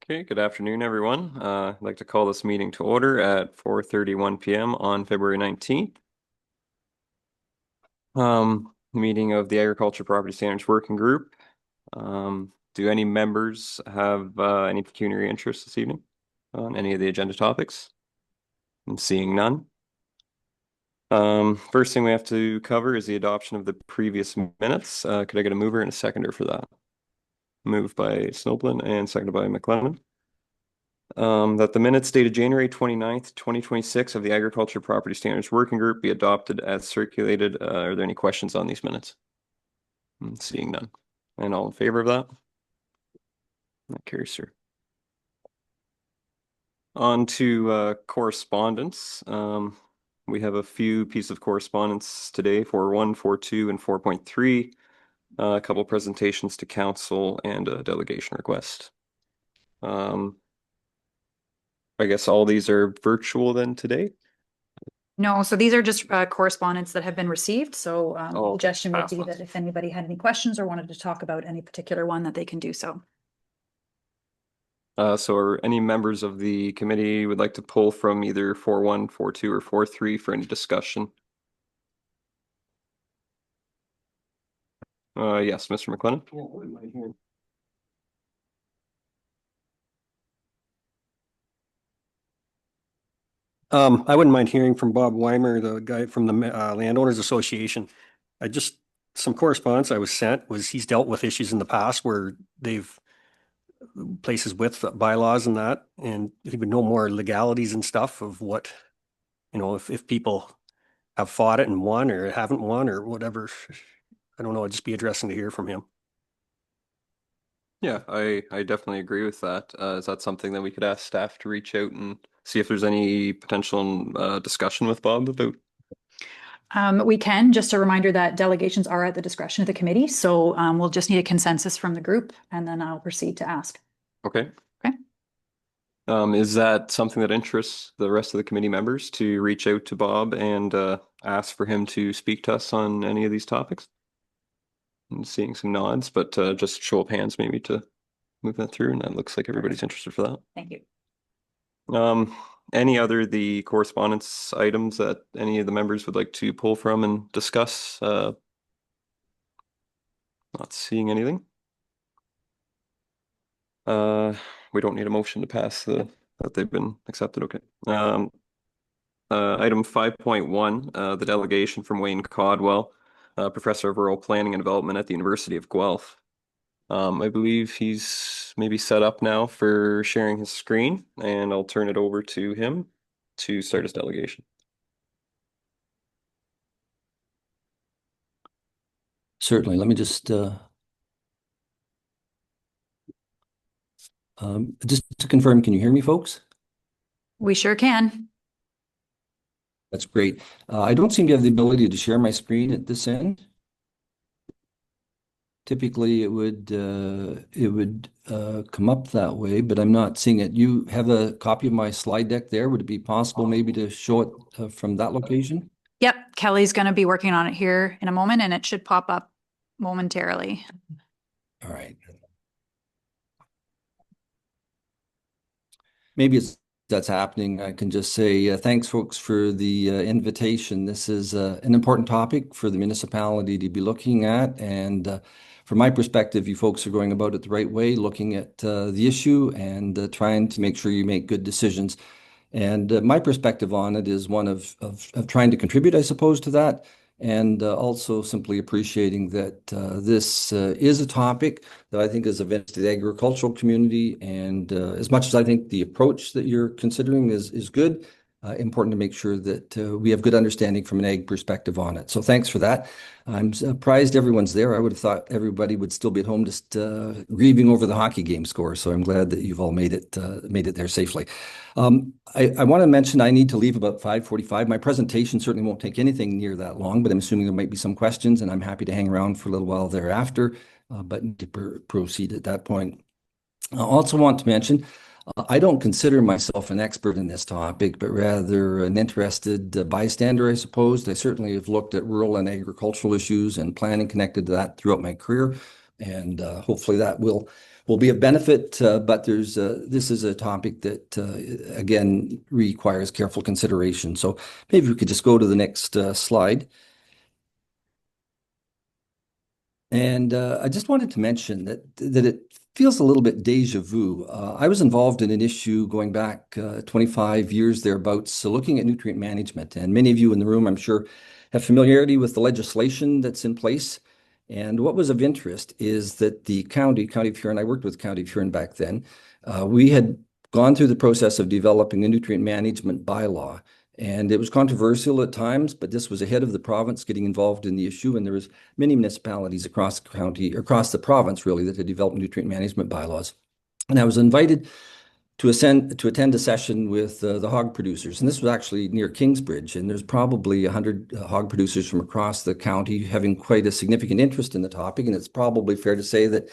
Okay, good afternoon, everyone. I'd like to call this meeting to order at 4:31 p.m. on February 19th. Meeting of the Agriculture Property Standards Working Group. Do any members have any pecuniary interest this evening on any of the agenda topics? I'm seeing none. First thing we have to cover is the adoption of the previous minutes. Could I get a mover and a seconder for that? Moved by Snoblin and seconded by McLennan. That the minutes dated January 29th, 2026 of the Agriculture Property Standards Working Group be adopted as circulated. Are there any questions on these minutes? Seeing none. And all in favor of that? That carries, sir. On to correspondence. We have a few pieces of correspondence today for 1, 4.2, and 4.3. A couple presentations to council and a delegation request. I guess all these are virtual then today? No, so these are just correspondence that have been received. So Oh, suggestion would fast be ones. that if anybody had any questions or wanted to talk about any particular one, that they can do so. So are any members of the committee would like to pull from either 4.1, 4.2, or 4.3 for any discussion? Yes, Mr. McLennan? Yeah, what am I hearing? I wouldn't mind hearing from Bob Weimer, the guy from the Landowners Association. Some correspondence I was sent was he's dealt with issues in the past where they've places with bylaws and that, and he would know more legalities and stuff of what, if people have fought it and won or haven't won or whatever. I don't know. It'd just be interesting to hear from him. Yeah, I definitely agree with that. Is that something that we could ask staff to reach out and see if there's any potential discussion with Bob about? We can, just a reminder that delegations are at the discretion of the committee. So we'll just need a consensus from the group and then I'll proceed to ask. Okay. Okay. Is that something that interests the rest of the committee members to reach out to Bob and ask for him to speak to us on any of these topics? I'm seeing some nods, but just show of hands maybe to move that through, and that looks like everybody's interested for that. Thank you. Any other the correspondence items that any of the members would like to pull from and discuss? Not seeing anything. We don't need a motion to pass that they've been accepted. Okay. Item 5.1, the delegation from Wayne Codwell, Professor of Rural Planning and Development at the University of Guelph. I believe he's maybe set up now for sharing his screen, and I'll turn it over to him to start his delegation. Certainly. Let me just to confirm, can you hear me, folks? We sure can. That's great. I don't seem to have the ability to share my screen at this end. Typically, it would come up that way, but I'm not seeing it. You have a copy of my slide deck there. Would it be possible maybe to show it from that location? Yep, Kelly's going to be working on it here in a moment and it should pop up momentarily. All right. Maybe that's happening. I can just say thanks, folks, for the invitation. This is an important topic for the municipality to be looking at. And from my perspective, you folks are going about it the right way, looking at the issue and trying to make sure you make good decisions. And my perspective on it is one of trying to contribute, I suppose, to that. And also simply appreciating that this is a topic that I think is of interest to the agricultural community. And as much as I think the approach that you're considering is good, important to make sure that we have good understanding from an ag perspective on it. So thanks for that. I'm surprised everyone's there. I would have thought everybody would still be at home just grieving over the hockey game score. So I'm glad that you've all made it there safely. I want to mention I need to leave about 5:45. My presentation certainly won't take anything near that long, but I'm assuming there might be some questions, and I'm happy to hang around for a little while thereafter, but need to proceed at that point. I also want to mention I don't consider myself an expert in this topic, but rather an interested bystander, I suppose. I certainly have looked at rural and agricultural issues and planning connected to that throughout my career, And hopefully that will be a benefit. But this is a topic that, again, requires careful consideration. So maybe we could just go to the next slide. And I just wanted to mention that it feels a little bit déjà vu. I was involved in an issue going back 25 years thereabouts, so looking at nutrient management. And many of you in the room, I'm sure, have familiarity with the legislation that's in place. And what was of interest is that the County of Huron, I worked with County of Huron back then, we had gone through the process of developing a nutrient management bylaw. And it was controversial at times, but this was ahead of the province getting involved in the issue. And there was many municipalities across the county, across the province really, that had developed nutrient management bylaws. And I was invited to attend a session with the hog producers. And this was actually near Kingsbridge. And there's probably 100 hog producers from across the county having quite a significant interest in the topic. And it's probably fair to say that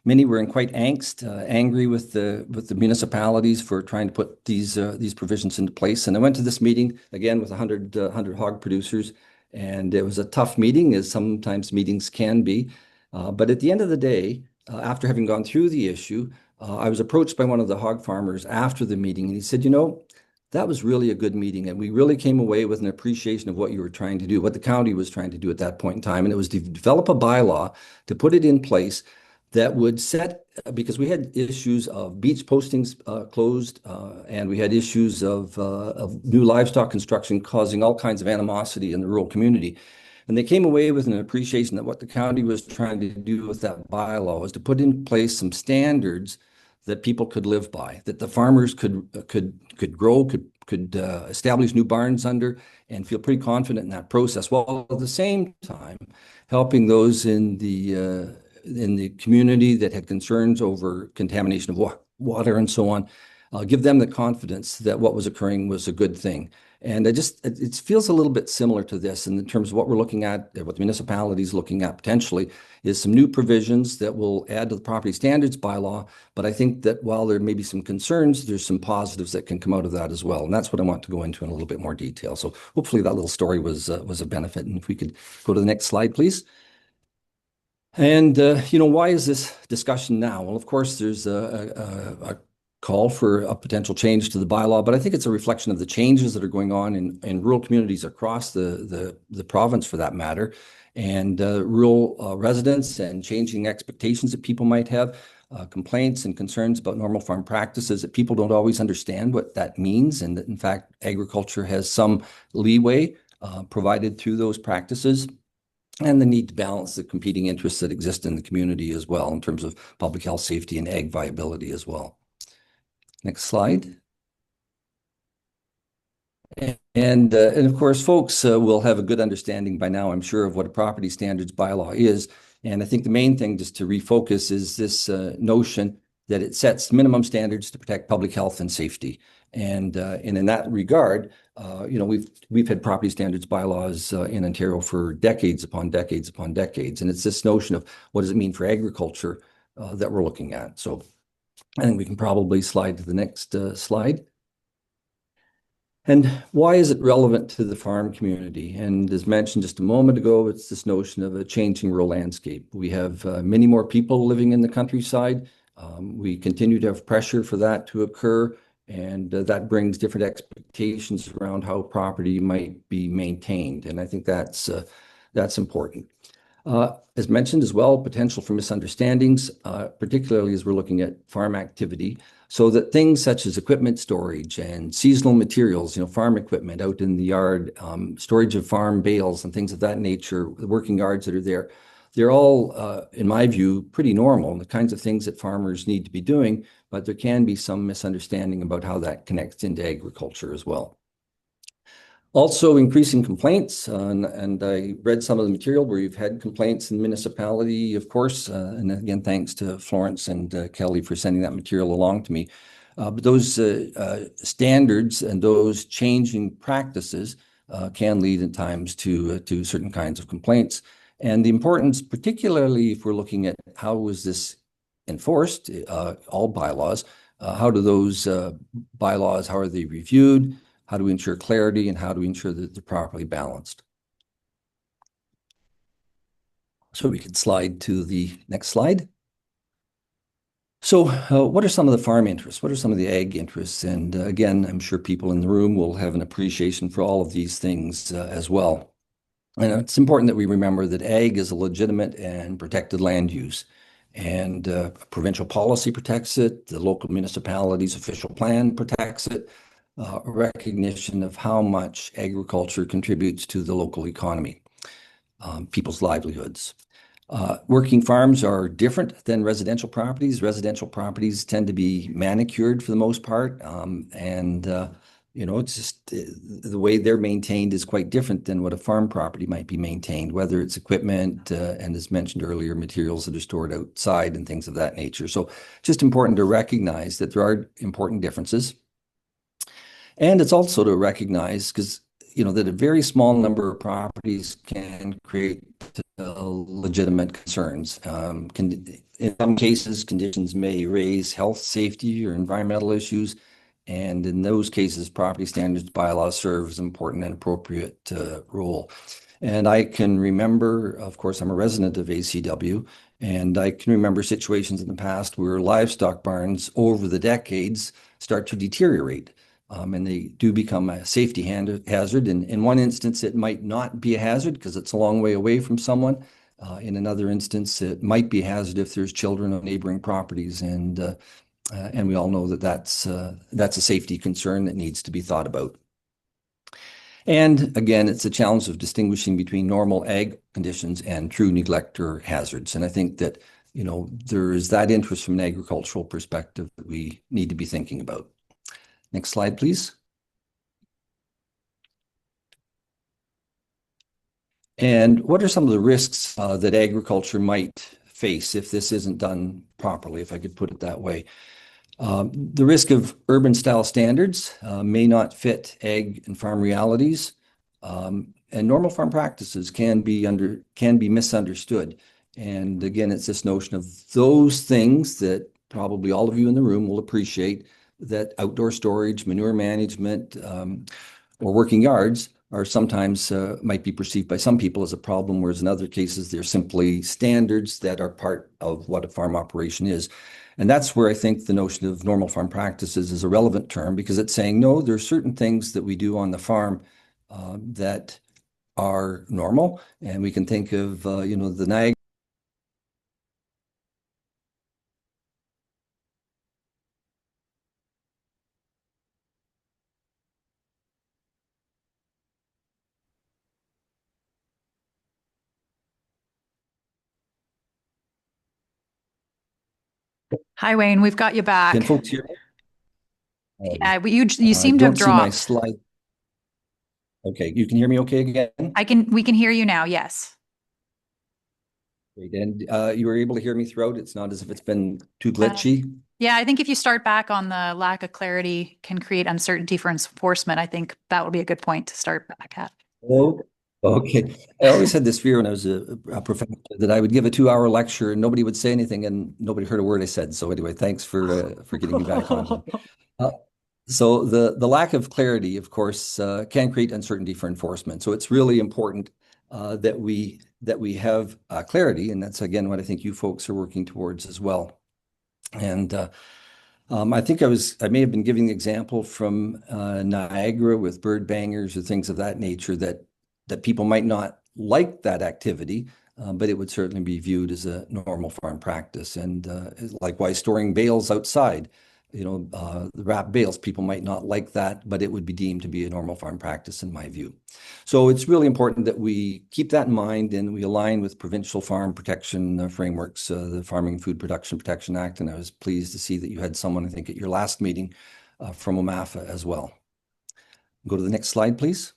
many were in quite angry with the municipalities for trying to put these provisions into place. And I went to this meeting again with 100 hog producers, and it was a tough meeting, as sometimes meetings can be. But at the end of the day, after having gone through the issue, I was approached by one of the hog farmers after the meeting, and he said, "You know, that was really a good meeting, and we really came away with an appreciation of what you were trying to do, what the county was trying to do at that point in time, and it was to develop a bylaw to put it in place that would set, because we had issues of beach postings closed, and we had issues of new livestock construction causing all kinds of animosity in the rural community. And they came away with an appreciation that what the county was trying to do with that bylaw was to put in place some standards that people could live by, that the farmers could grow, could establish new barns under, and feel pretty confident in that process, while at the same time helping those in the community that had concerns over contamination of water and so on, give them the confidence that what was occurring was a good thing. And it feels a little bit similar to this in terms of what we're looking at, what the municipality is looking at potentially, is some new provisions that will add to the property standards bylaw. But I think that while there may be some concerns, there's some positives that can come out of that as well. And that's what I want to go into in a little bit more detail. So hopefully that little story was a benefit. And if we could go to the next slide, please. And, why is this discussion now? Well, of course, there's a call for a potential change to the bylaw, but I think it's a reflection of the changes that are going on in rural communities across the province, for that matter, and rural residents and changing expectations that people might have, complaints and concerns about normal farm practices that people don't always understand what that means, and that, in fact, agriculture has some leeway provided through those practices, and the need to balance the competing interests that exist in the community as well in terms of public health, safety, and ag viability as well. Next slide. And of course, folks will have a good understanding by now, I'm sure, of what a property standards bylaw is. And I think the main thing, just to refocus, is this notion that it sets minimum standards to protect public health and safety. And in that regard, we've had property standards bylaws in Ontario for decades upon decades upon decades. And it's this notion of what does it mean for agriculture that we're looking at. So I think we can probably slide to the next slide. And why is it relevant to the farm community? And as mentioned just a moment ago, it's this notion of a changing rural landscape. We have many more people living in the countryside. We continue to have pressure for that to occur, and that brings different expectations around how property might be maintained. And I think that's important. As mentioned as well, potential for misunderstandings, particularly as we're looking at farm activity, so that things such as equipment storage and seasonal materials, farm equipment out in the yard, storage of farm bales and things of that nature, the working yards that are there, they're all, in my view, pretty normal, the kinds of things that farmers need to be doing, but there can be some misunderstanding about how that connects into agriculture as well. Also, increasing complaints, and I read some of the material where you've had complaints in municipality, of course, and again, thanks to Florence and Kelly for sending that material along to me. But those standards and those changing practices can lead at times to certain kinds of complaints. And the importance, particularly if we're looking at how is this enforced, all bylaws, how do those bylaws, how are they reviewed? How do we ensure clarity, and how do we ensure that they're properly balanced? So we could slide to the next slide. So what are some of the farm interests? What are some of the ag interests? And again, I'm sure people in the room will have an appreciation for all of these things as well. And it's important that we remember that ag is a legitimate and protected land use. And provincial policy protects it, the local municipality's official plan protects it, a recognition of how much agriculture contributes to the local economy, people's livelihoods. Working farms are different than residential properties. Residential properties tend to be manicured for the most part. It's just the way they're maintained is quite different than what a farm property might be maintained, whether it's equipment and as mentioned earlier, materials that are stored outside and things of that nature. So just important to recognize that there are important differences. And it's also to recognize because that a very small number of properties can create legitimate concerns. In some cases, conditions may raise health, safety, or environmental issues. And in those cases, property standards bylaws serve as an important and appropriate role. And I can remember, of course, I'm a resident of ACW, and I can remember situations in the past where livestock barns over the decades start to deteriorate. And they do become a safety hazard. In one instance, it might not be a hazard because it's a long way away from someone. In another instance, it might be a hazard if there's children on neighboring properties. And we all know that that's a safety concern that needs to be thought about. And again, it's a challenge of distinguishing between normal ag conditions and true neglect or hazards. And I think that, there is that interest from an agricultural perspective that we need to be thinking about. Next slide, please. And what are some of the risks that agriculture might face if this isn't done properly, if I could put it that way? The risk of urban style standards may not fit ag and farm realities, and normal farm practices can be misunderstood. And again, it's this notion of those things that probably all of you in the room will appreciate, that outdoor storage, manure management, or working yards are sometimes might be perceived by some people as a problem, whereas in other cases, they're simply standards that are part of what a farm operation is. And that's where I think the notion of normal farm practices is a relevant term, because it's saying, no, there are certain things that we do on the farm that are normal. And we can think of, the Niagara. Hi, Wayne, we've got you back. Can folks hear me? You seem to have don't see my dropped. slide. Okay, you can hear me okay again? We can hear you now, yes. Great. And you were able to hear me throughout? It's not as if it's been too glitchy? Yeah, I think if you start back on the lack of clarity can create uncertainty for enforcement, I think that would be a good point to start back at. Oh, okay. I always had this fear when I was a professor that I would give a 2-hour lecture and nobody would say anything and nobody heard a word I said. So anyway, thanks for getting me back on. So the lack of clarity, of course, can create uncertainty for enforcement. So it's really important that we have clarity, and that's again what I think you folks are working towards as well. And I think I may have been giving the example from Niagara with bird bangers or things of that nature that people might not like that activity, but it would certainly be viewed as a normal farm practice. And likewise, storing bales outside, the wrapped bales, people might not like that, but it would be deemed to be a normal farm practice in my view. So it's really important that we keep that in mind and we align with provincial farm protection frameworks, the Farming and Food Production Protection Act. And I was pleased to see that you had someone, I think, at your last meeting from OMAFA as well. Go to the next slide, please.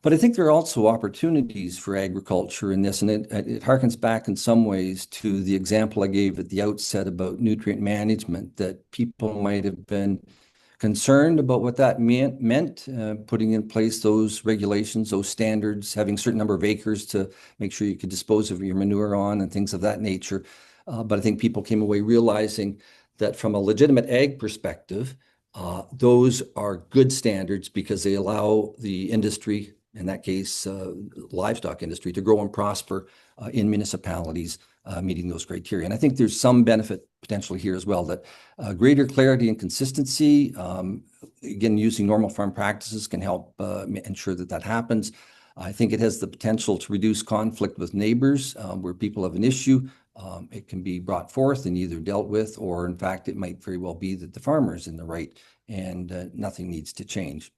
But I think there are also opportunities for agriculture in this, and it harkens back in some ways to the example I gave at the outset about nutrient management, that people might have been concerned about what that meant, putting in place those regulations, those standards, having a certain number of acres to make sure you could dispose of your manure on and things of that nature. But I think people came away realizing that from a legitimate ag perspective, those are good standards because they allow the industry in that case, livestock industry, to grow and prosper in municipalities meeting those criteria. And I think there's some benefit potentially here as well, that greater clarity and consistency, again, using normal farm practices can help ensure that that happens. I think it has the potential to reduce conflict with neighbors where people have an issue. It can be brought forth and either dealt with, or in fact, it might very well be that the farmer is in the right and nothing needs to change.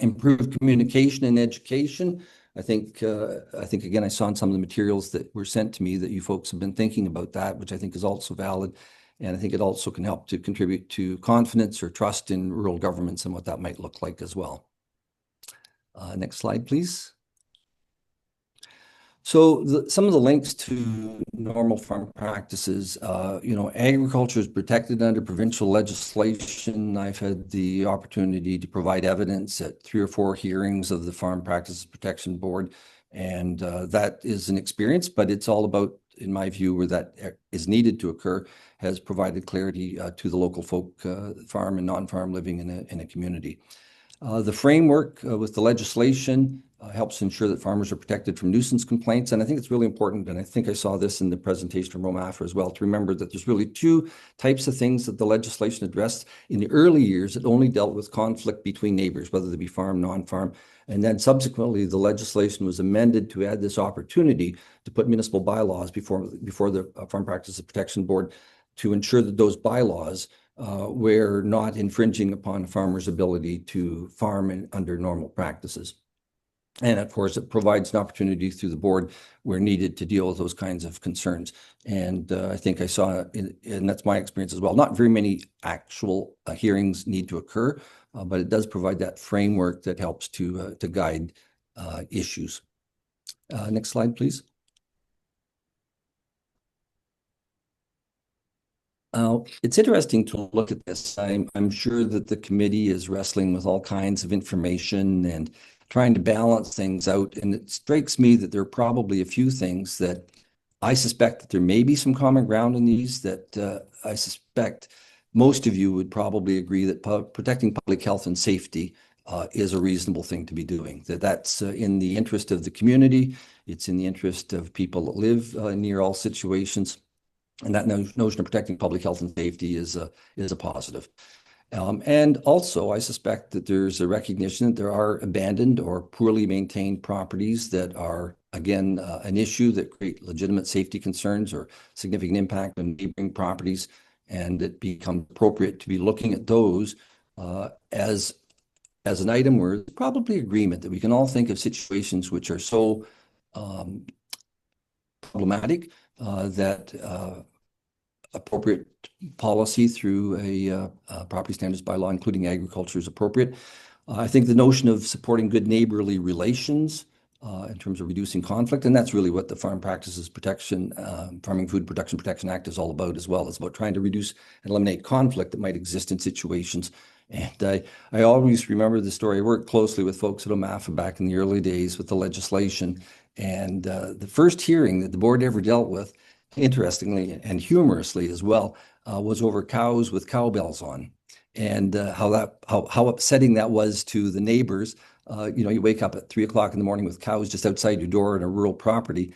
Improved communication and education. I think again, I saw in some of the materials that were sent to me that you folks have been thinking about that, which I think is also valid. And I think it also can help to contribute to confidence or trust in rural governments and what that might look like as well. Next slide, please. So some of the links to normal farm practices, agriculture is protected under provincial legislation. I've had the opportunity to provide evidence at 3 or 4 hearings of the Farm Practices Protection Board, and that is an experience, but it's all about, in my view, where that is needed to occur, has provided clarity to the local folk, farm and non-farm living in a community. The framework with the legislation helps ensure that farmers are protected from nuisance complaints. And I think it's really important, and I think I saw this in the presentation from Romafra as well, to remember that there's really 2 types of things that the legislation addressed. In the early years, it only dealt with conflict between neighbors, whether they be farm, non-farm. And then subsequently, the legislation was amended to add this opportunity to put municipal bylaws before the Farm Practices Protection Board to ensure that those bylaws were not infringing upon a farmer's ability to farm under normal practices. And of course, it provides an opportunity through the board where needed to deal with those kinds of concerns. And I think I saw, and that's my experience as well, not very many actual hearings need to occur, but it does provide that framework that helps to guide issues. Next slide, please. It's interesting to look at this. I'm sure that the committee is wrestling with all kinds of information and trying to balance things out. And it strikes me that there are probably a few things that I suspect that there may be some common ground in these, that I suspect most of you would probably agree that protecting public health and safety is a reasonable thing to be doing, that's in the interest of the community. It's in the interest of people that live near all situations. And that notion of protecting public health and safety is a positive. And also, I suspect that there's a recognition that there are abandoned or poorly maintained properties that are, again, an issue that create legitimate safety concerns or significant impact on neighboring properties, and it becomes appropriate to be looking at those as an item where there's probably agreement that we can all think of situations which are so problematic that appropriate policy through a property standards bylaw, including agriculture, is appropriate. I think the notion of supporting good neighborly relations in terms of reducing conflict, and that's really what the Farm Practices Protection, Farming Food Production Protection Act is all about as well. It's about trying to reduce and eliminate conflict that might exist in situations. And I always remember the story. I worked closely with folks at OMAFA back in the early days with the legislation. And the first hearing that the board ever dealt with, interestingly and humorously as well, was over cows with cowbells on, and how upsetting that was to the neighbors. You wake up at 3 o'clock in the morning with cows just outside your door in a rural property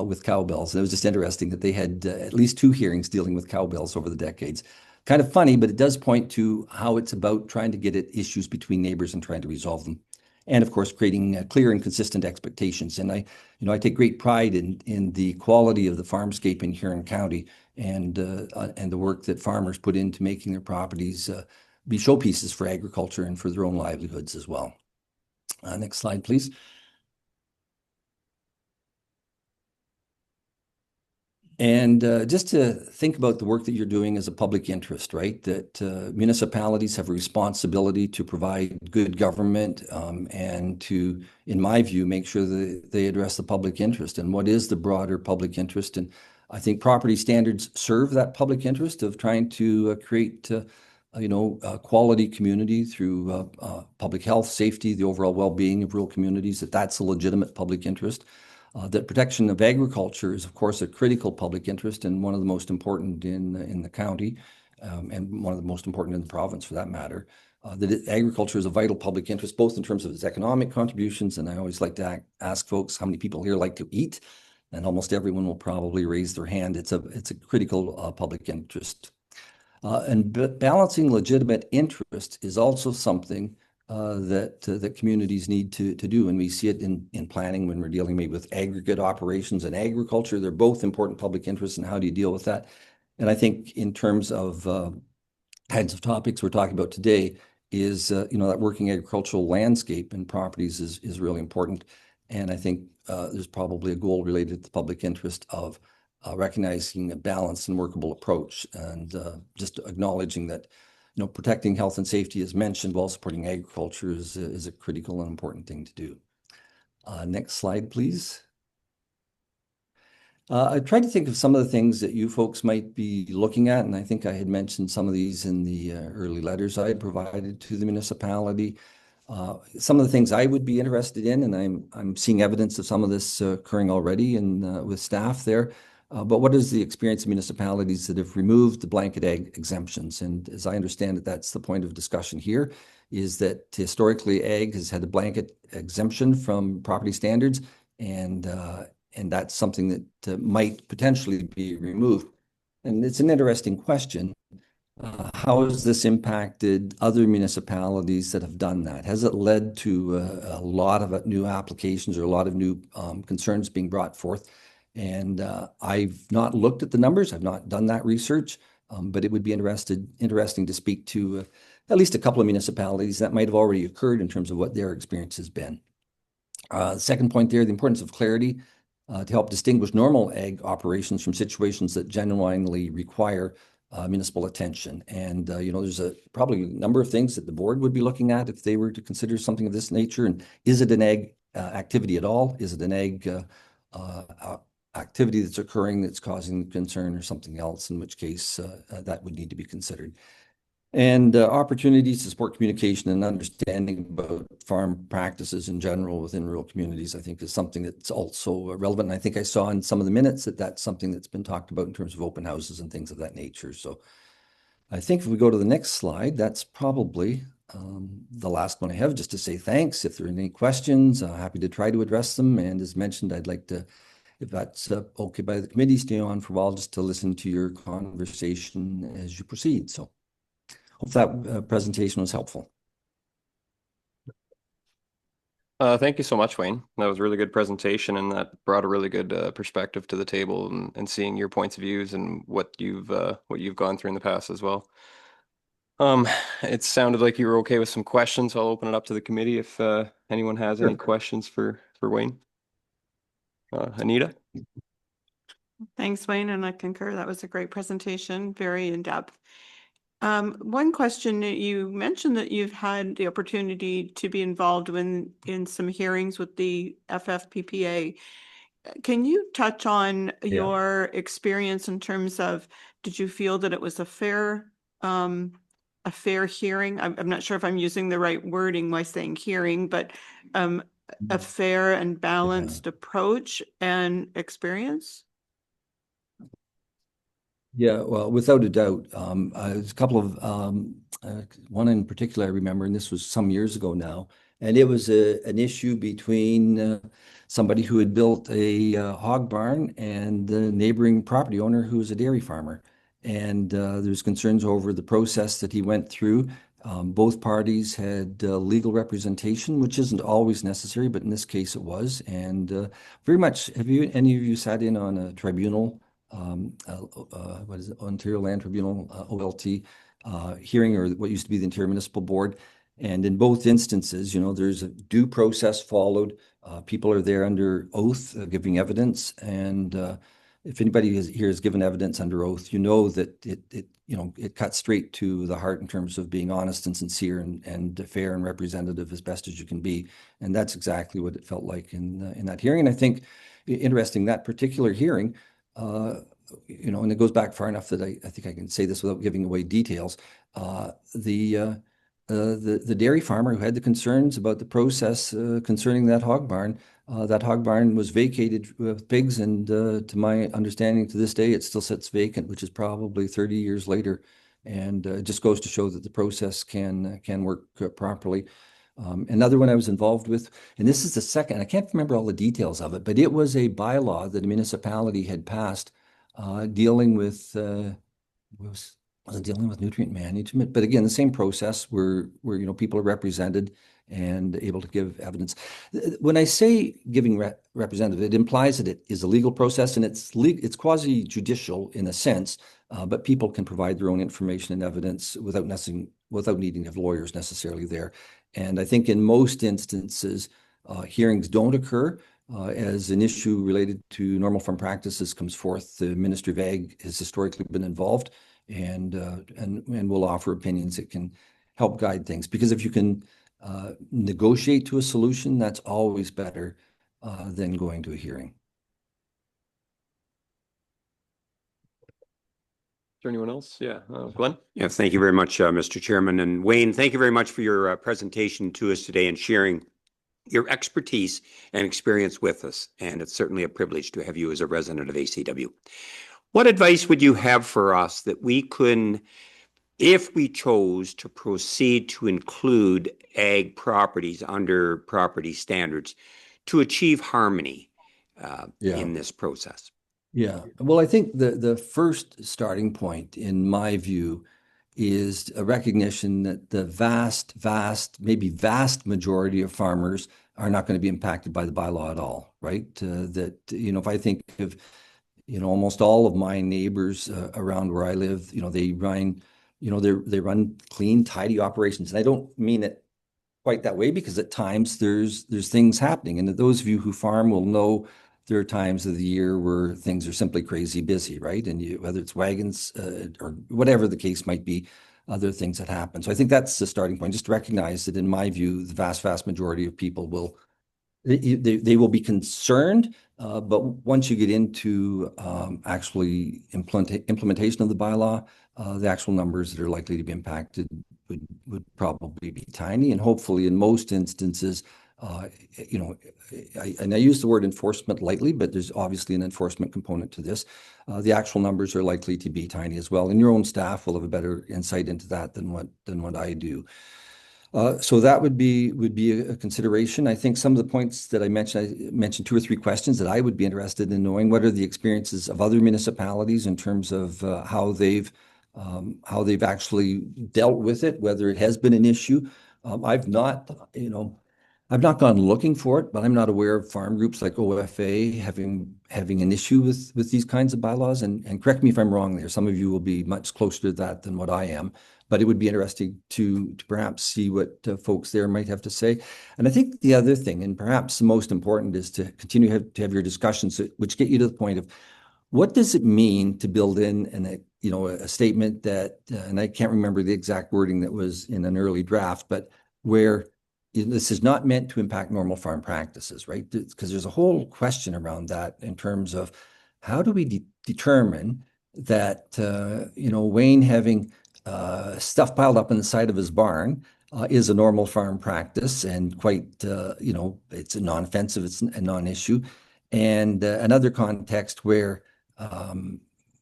with cowbells. And it was just interesting that they had at least 2 hearings dealing with cowbells over the decades. Kind of funny, but it does point to how it's about trying to get at issues between neighbors and trying to resolve them. And of course, creating clear and consistent expectations. And I take great pride in the quality of the farmscape in Huron County and the work that farmers put into making their properties be showpieces for agriculture and for their own livelihoods as well. Next slide, please. And just to think about the work that you're doing as a public interest, right? That municipalities have a responsibility to provide good government and to, in my view, make sure that they address the public interest. And what is the broader public interest? And I think property standards serve that public interest of trying to create a quality community through public health, safety, the overall well-being of rural communities, that's a legitimate public interest. That protection of agriculture is, of course, a critical public interest and one of the most important in the county and one of the most important in the province for that matter. that agriculture is a vital public interest, both in terms of its economic contributions, and I always like to ask folks how many people here like to eat, and almost everyone will probably raise their hand. It's a critical public interest. And balancing legitimate interest is also something that communities need to do, and we see it in planning when we're dealing maybe with aggregate operations and agriculture. They're both important public interests, and how do you deal with that? And I think in terms of kinds of topics we're talking about today is that working agricultural landscape and properties is really important, and I think there's probably a goal related to the public interest of recognizing a balanced and workable approach, and just acknowledging that protecting health and safety, as mentioned, while supporting agriculture is a critical and important thing to do. Next slide, please. I tried to think of some of the things that you folks might be looking at, and I think I had mentioned some of these in the early letters I had provided to the municipality. Some of the things I would be interested in, and I'm seeing evidence of some of this occurring already with staff there. But what is the experience of municipalities that have removed the blanket ag exemptions? And as I understand it, that's the point of discussion here, is that historically ag has had a blanket exemption from property standards, and that's something that might potentially be removed. And it's an interesting question. How has this impacted other municipalities that have done that? Has it led to a lot of new applications or a lot of new concerns being brought forth? And I've not looked at the numbers. I've not done that research, but it would be interesting to speak to at least a couple of municipalities that might have already occurred in terms of what their experience has been. The second point there, the importance of clarity to help distinguish normal ag operations from situations that genuinely require municipal attention. And, there's probably a number of things that the board would be looking at if they were to consider something of this nature. And is it an ag activity at all? Is it an ag activity that's occurring that's causing concern, or something else, in which case that would need to be considered? And opportunities to support communication and understanding about farm practices in general within rural communities, I think, is something that's also relevant. And I think I saw in some of the minutes that that's something that's been talked about in terms of open houses and things of that nature. So I think if we go to the next slide, that's probably the last one I have, just to say thanks. If there are any questions, happy to try to address them. And as mentioned, I'd like to, if that's okay by the committee, stay on for a while just to listen to your conversation as you proceed. So hope that presentation was helpful. Thank you so much, Wayne. That was a really good presentation, and that brought a really good perspective to the table, and seeing your points of views and what you've gone through in the past as well. It sounded like you were okay with some questions, so I'll open it up to the committee if anyone has any questions for Wayne. Anita? Thanks, Wayne, and I concur. That was a great presentation, very in-depth. One question, you mentioned that you've had the opportunity to be involved in some hearings with the FFPPA. Can you touch on your experience in terms of, did you feel that it was a fair hearing? I'm not sure if I'm using the right wording by saying hearing, but a fair and balanced approach and experience? Yeah, well, without a doubt. There's a couple of, one in particular I remember, and this was some years ago now, and it was an issue between somebody who had built a hog barn and the neighboring property owner who was a dairy farmer. And there's concerns over the process that he went through. Both parties had legal representation, which isn't always necessary, but in this case it was. And very much, have any of you sat in on a tribunal? What is it, Ontario Land Tribunal, OLT hearing, or what used to be the Ontario Municipal Board? And in both instances, there's a due process followed. People are there under oath, giving evidence, and if anybody here has given evidence under oath, that it cuts straight to the heart in terms of being honest and sincere and fair and representative as best as you can be. And that's exactly what it felt like in that hearing. And I think interesting, that particular hearing, and it goes back far enough that I think I can say this without giving away details. The dairy farmer who had the concerns about the process concerning that hog barn was vacated with pigs, and to my understanding, to this day, it still sits vacant, which is probably 30 years later. And it just goes to show that the process can work properly. Another one I was involved with, and this is the second, I can't remember all the details of it, but it was a bylaw that a municipality had passed dealing with, was it dealing with nutrient management? But again, the same process where people are represented and able to give evidence. When I say giving representative, it implies that it is a legal process, and it's quasi-judicial in a sense, but people can provide their own information and evidence without needing to have lawyers necessarily there. And I think in most instances, hearings don't occur as an issue related to normal farm practices comes forth. The Ministry of Ag has historically been involved, and will offer opinions that can help guide things. Because if you can negotiate to a solution, that's always better than going to a hearing. Is there anyone else? Yeah, Glenn? Yeah, thank you very much, Mr. Chairman. And Wayne, thank you very much for your presentation to us today and sharing your expertise and experience with us. And it's certainly a privilege to have you as a resident of ACW. What advice would you have for us that we could, if we chose to proceed to include ag properties under property standards, to achieve harmony in this process? Yeah, well, I think the first starting point, in my view, is a recognition that the vast majority of farmers are not going to be impacted by the bylaw at all, right? If I think of, almost all of my neighbors around where I live, they run clean, tidy operations. And I don't mean it quite that way, because at times there's things happening. And those of you who farm will know there are times of the year where things are simply crazy busy, right? And whether it's wagons or whatever the case might be, other things that happen. So I think that's the starting point, just to recognize that in my view, the vast majority of people will will be concerned, but once you get into actually implementation of the bylaw, the actual numbers that are likely to be impacted would probably be tiny, and hopefully in most instances, and I use the word enforcement lightly, but there's obviously an enforcement component to this. The actual numbers are likely to be tiny as well, and your own staff will have a better insight into that than what I do. So that would be a consideration. I think some of the points that I mentioned 2 or 3 questions that I would be interested in knowing. What are the experiences of other municipalities in terms of how they've actually dealt with it, whether it has been an issue. I've not gone looking for it, but I'm not aware of farm groups like OFA having an issue with these kinds of bylaws. And correct me if I'm wrong there. Some of you will be much closer to that than what I am. But it would be interesting to perhaps see what folks there might have to say. And I think the other thing, and perhaps the most important, is to continue to have your discussions, which get you to the point of what does it mean to build in a statement that, and I can't remember the exact wording that was in an early draft, but where this is not meant to impact normal farm practices, right? Because there's a whole question around that in terms of how do we determine that, Wayne having stuff piled up in the side of his barn is a normal farm practice and quite, it's a non-offensive, it's a non-issue. And another context where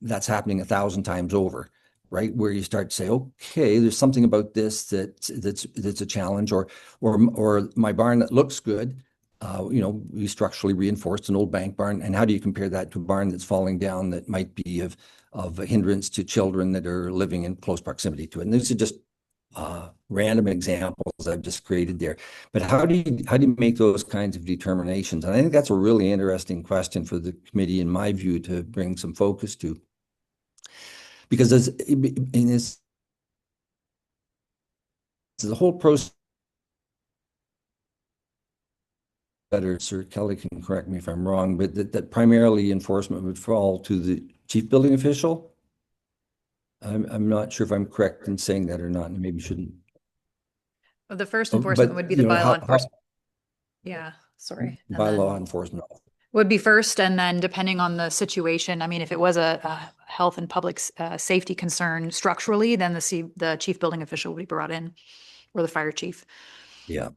that's happening 1,000 times over, right? Where you start to say, okay, there's something about this that's a challenge, or my barn that looks good, we structurally reinforced an old bank barn, and how do you compare that to a barn that's falling down that might be of a hindrance to children that are living in close proximity to it? And these are just random examples I've just created there. But how do you make those kinds of determinations? And I think that's a really interesting question for the committee, in my view, to bring some focus to. Because the whole process, better, Sir Kelly can correct me if I'm wrong, but that primarily enforcement would fall to the chief building official. I'm not sure if I'm correct in saying that or not, and maybe shouldn't. Well, the first enforcement would be the bylaw enforcement. Yeah, sorry. Bylaw enforcement would be first, and then depending on the situation, I mean, if it was a health and public safety concern structurally, then the chief building official would be brought in, or the fire chief. Yeah.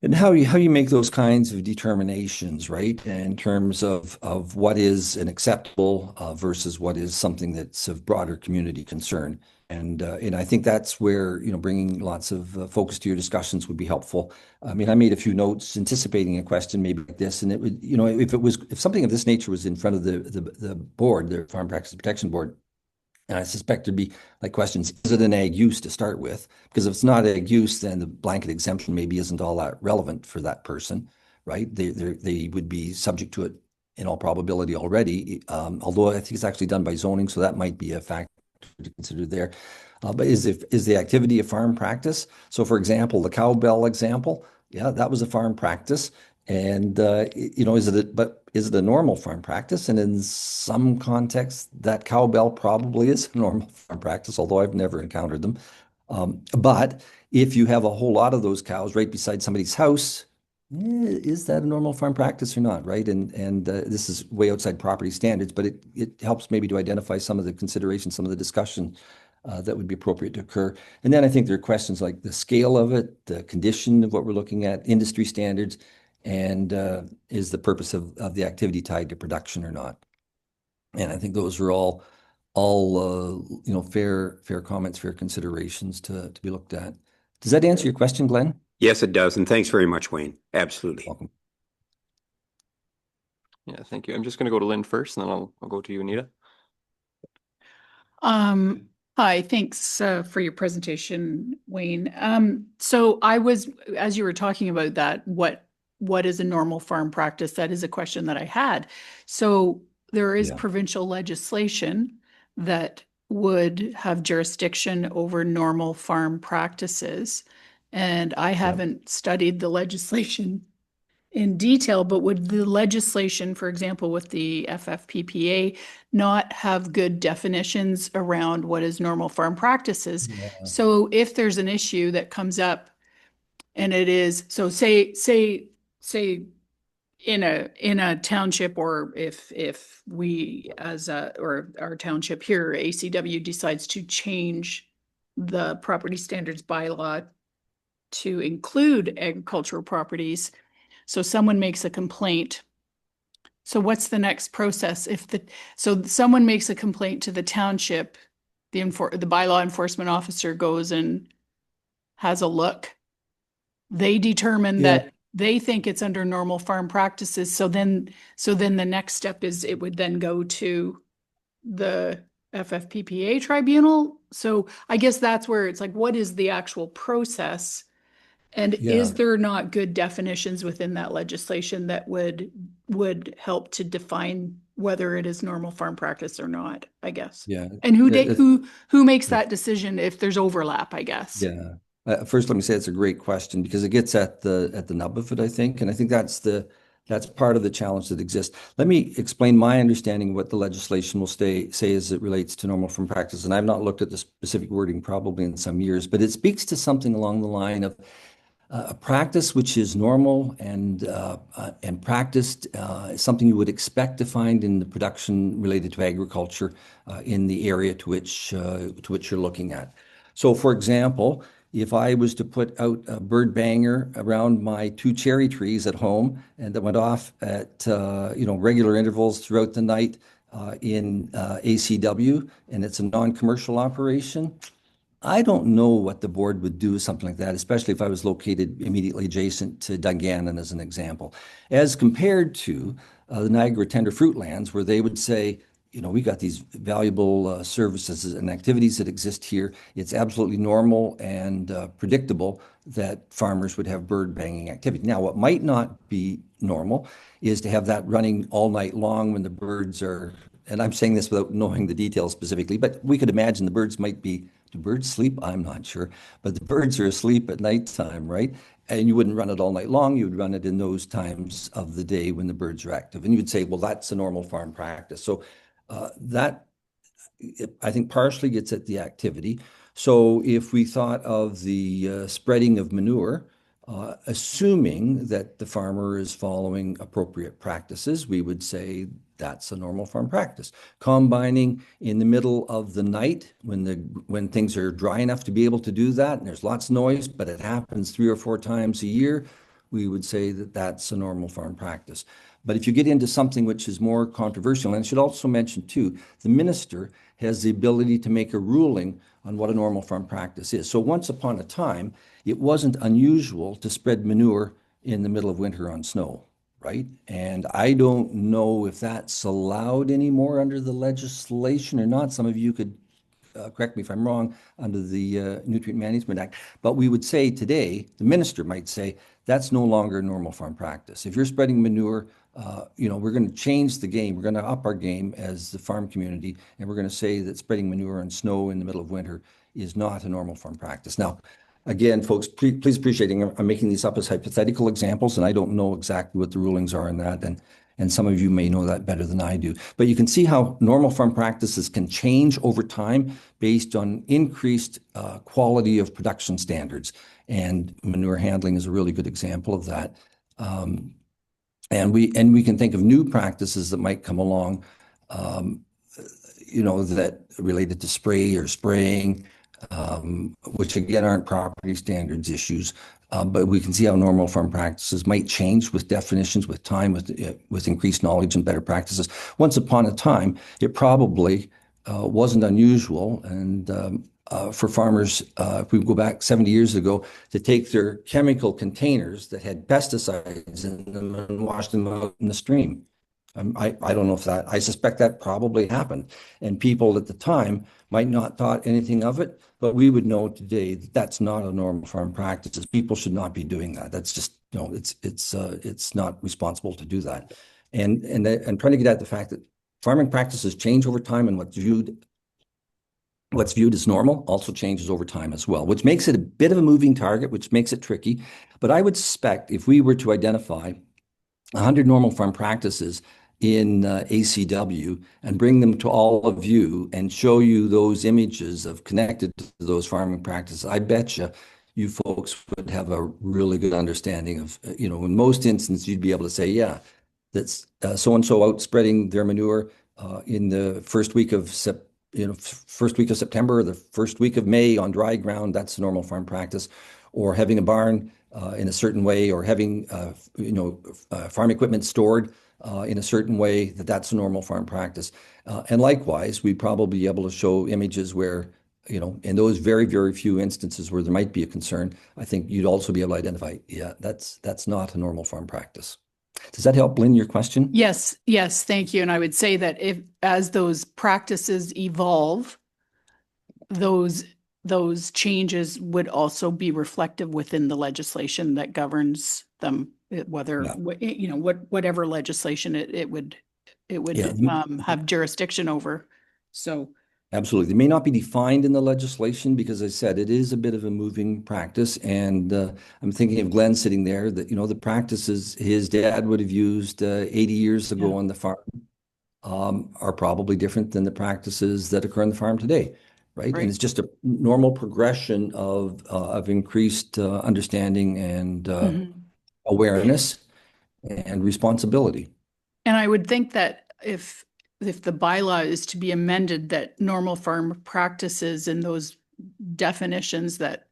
And how you make those kinds of determinations, right? In terms of what is an acceptable versus what is something that's of broader community concern. And I think that's where, bringing lots of focus to your discussions would be helpful. I mean, I made a few notes anticipating a question maybe like this, and it would, if something of this nature was in front of the board, the Farm Practice Protection Board, and I suspect there'd be like questions, is it an ag use to start with? Because if it's not ag use, then the blanket exemption maybe isn't all that relevant for that person, right? They would be subject to it in all probability already, although I think it's actually done by zoning, so that might be a factor to consider there. But is the activity a farm practice? So for example, the cowbell example, yeah, that was a farm practice. And is it a normal farm practice? And in some contexts, that cowbell probably is a normal farm practice, although I've never encountered them. But if you have a whole lot of those cows right beside somebody's house, is that a normal farm practice or not, right? And this is way outside property standards, but it helps maybe to identify some of the considerations, some of the discussion that would be appropriate to occur. And then I think there are questions like the scale of it, the condition of what we're looking at, industry standards, and is the purpose of the activity tied to production or not? And I think those are all fair comments, fair considerations to be looked at. Does that answer your question, Glenn? Yes, it does. And thanks very much, Wayne. Absolutely. Welcome. Yeah, thank you. I'm just going to go to Lynn first, and then I'll go to you, Anita. Hi, thanks for your presentation, Wayne. So as you were talking about that, what is a normal farm practice? That is a question that I had. So there is provincial legislation that would have jurisdiction over normal farm practices. And I haven't studied the legislation in detail, but would the legislation, for example, with the FFPPA, not have good definitions around what is normal farm practices? Yeah. So if there's an issue that comes up and it is, so say in a township, or if we or our township here, ACW, decides to change the property standards bylaw to include agricultural properties, so someone makes a complaint. So what's the next process? So someone makes a complaint to the township, the bylaw enforcement officer goes and has a look. They determine that they think it's under normal farm practices. So then the next step is it would then go to the FFPPA tribunal. So I guess that's where it's like, what is the actual process? And is there not good definitions within that legislation that would help to define whether it is normal farm practice or not, I guess? Yeah. And who makes that decision if there's overlap, I guess? Yeah. First, let me say it's a great question because it gets at the nub of it, I think. And I think that's part of the challenge that exists. Let me explain my understanding of what the legislation will say as it relates to normal farm practice. And I've not looked at the specific wording probably in some years, but it speaks to something along the line of a practice which is normal and practiced, something you would expect to find in the production related to agriculture in the area to which you're looking at. So, for example, if I was to put out a bird banger around my 2 cherry trees at home and that went off at regular intervals throughout the night in ACW, and it's a non-commercial operation, I don't know what the board would do with something like that, especially if I was located immediately adjacent to Dungannon, as an example, as compared to the Niagara Tender Fruitlands, where they would say, we got these valuable services and activities that exist here. It's absolutely normal and predictable that farmers would have bird banging activity. Now, what might not be normal is to have that running all night long when the birds are, and I'm saying this without knowing the details specifically, but we could imagine the birds might be, do birds sleep? I'm not sure, but the birds are asleep at nighttime, right? And you wouldn't run it all night long. You would run it in those times of the day when the birds are active. And you would say, well, that's a normal farm practice. So that, I think, partially gets at the activity. So if we thought of the spreading of manure, assuming that the farmer is following appropriate practices, we would say that's a normal farm practice. Combining in the middle of the night when things are dry enough to be able to do that, and there's lots of noise, but it happens 3 or 4 times a year, we would say that that's a normal farm practice. But if you get into something which is more controversial, and I should also mention too, the minister has the ability to make a ruling on what a normal farm practice is. So once upon a time, it wasn't unusual to spread manure in the middle of winter on snow, right? And I don't know if that's allowed anymore under the legislation or not. Some of you could correct me if I'm wrong, under the Nutrient Management Act. But we would say today, the minister might say, that's no longer a normal farm practice. If you're spreading manure, we're going to change the game. We're going to up our game as the farm community, and we're going to say that spreading manure and snow in the middle of winter is not a normal farm practice. Now, again, folks, please appreciate it. I'm making these up as hypothetical examples, and I don't know exactly what the rulings are in that. And some of you may know that better than I do. But you can see how normal farm practices can change over time based on increased quality of production standards. And manure handling is a really good example of that. And we can think of new practices that might come along, that related to spray or spraying, which again aren't property standards issues. But we can see how normal farm practices might change with definitions, with time, with increased knowledge and better practices. Once upon a time, it probably wasn't unusual, and for farmers, if we go back 70 years ago, to take their chemical containers that had pesticides in them and wash them out in the stream. I don't know if I suspect that probably happened. And people at the time might not thought anything of it, but we would know today that that's not a normal farm practice. People should not be doing that. That's just, it's not responsible to do that. And trying to get at the fact that farming practices change over time, and what's viewed as normal also changes over time as well, which makes it a bit of a moving target, which makes it tricky. But I would suspect if we were to identify 100 normal farm practices in ACW and bring them to all of you and show you those images of connected to those farming practices, I bet you folks would have a really good understanding of, in most instances, you'd be able to say, yeah, that's so-and-so out spreading their manure in the first week of September or the first week of May on dry ground. That's a normal farm practice. Or having a barn in a certain way, or having farm equipment stored in a certain way, that's a normal farm practice. And likewise, we'd probably be able to show images where, in those very, very few instances where there might be a concern, I think you'd also be able to identify, yeah, that's not a normal farm practice. Does that help, Lynn, your question? Yes, thank you. And I would say that as those practices evolve, those changes would also be reflective within the legislation that governs them, whether, whatever legislation it would have jurisdiction over. So. Absolutely. They may not be defined in the legislation because, as I said, it is a bit of a moving practice. And I'm thinking of Glenn sitting there, that, the practices his dad would have used 80 years ago on the farm are probably different than the practices that occur on the farm today. Right. And it's just a normal progression of increased understanding and awareness and responsibility. And I would think that if the bylaw is to be amended, that normal farm practices and those definitions that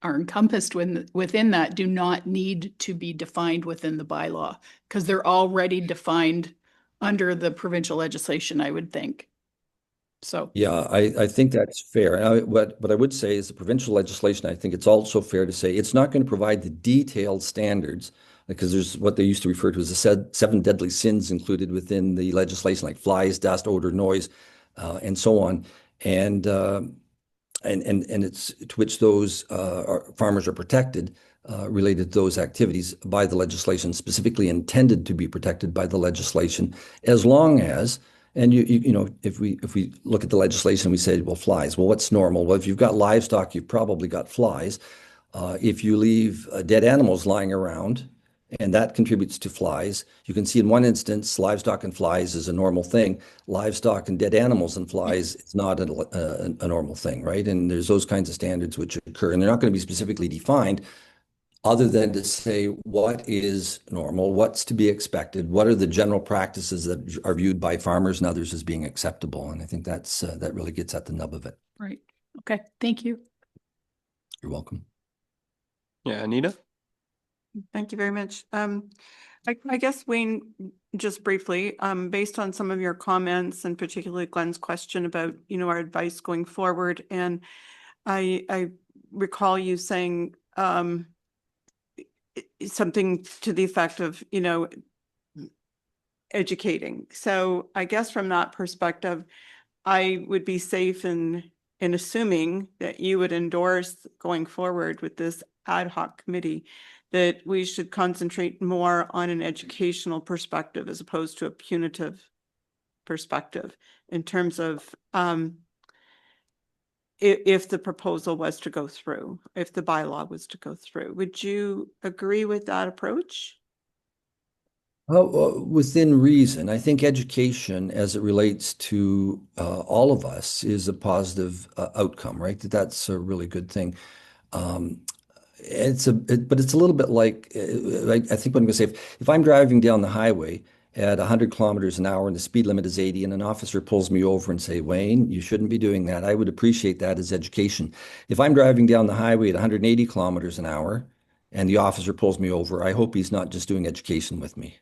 are encompassed within that do not need to be defined within the bylaw, because they're already defined under the provincial legislation, I would think. So yeah, I think that's fair. What I would say is the provincial legislation, I think it's also fair to say it's not going to provide the detailed standards, because there's what they used to refer to as the 7 deadly sins included within the legislation, like flies, dust, odor, noise, and so on. And it's to which those farmers are protected related to those activities by the legislation, specifically intended to be protected by the legislation, as long as. And if we look at the legislation, we say, well, flies. Well, what's normal? Well, if you've got livestock, you've probably got flies. If you leave dead animals lying around, and that contributes to flies, you can see in one instance, livestock and flies is a normal thing. Livestock and dead animals and flies is not a normal thing, right? And there's those kinds of standards which occur, and they're not going to be specifically defined, other than to say what is normal, what's to be expected, what are the general practices that are viewed by farmers and others as being acceptable. And I think that really gets at the nub of it. Right. Okay. Thank you. You're welcome. Yeah, Anita? Thank you very much. I guess, Wayne, just briefly, based on some of your comments and particularly Glenn's question about, our advice going forward, and I recall you saying something to the effect of, educating. So I guess from that perspective, I would be safe in assuming that you would endorse going forward with this ad hoc committee, that we should concentrate more on an educational perspective as opposed to a punitive perspective in terms of if the proposal was to go through, if the bylaw was to go through. Would you agree with that approach? Within reason, I think education as it relates to all of us is a positive outcome, right? That's a really good thing. But it's a little bit like, I think what I'm going to say, if I'm driving down the highway at 100 kilometers an hour and the speed limit is 80 and an officer pulls me over and say, Wayne, you shouldn't be doing that, I would appreciate that as education. If I'm driving down the highway at 180 kilometers an hour and the officer pulls me over, I hope he's not just doing education with me.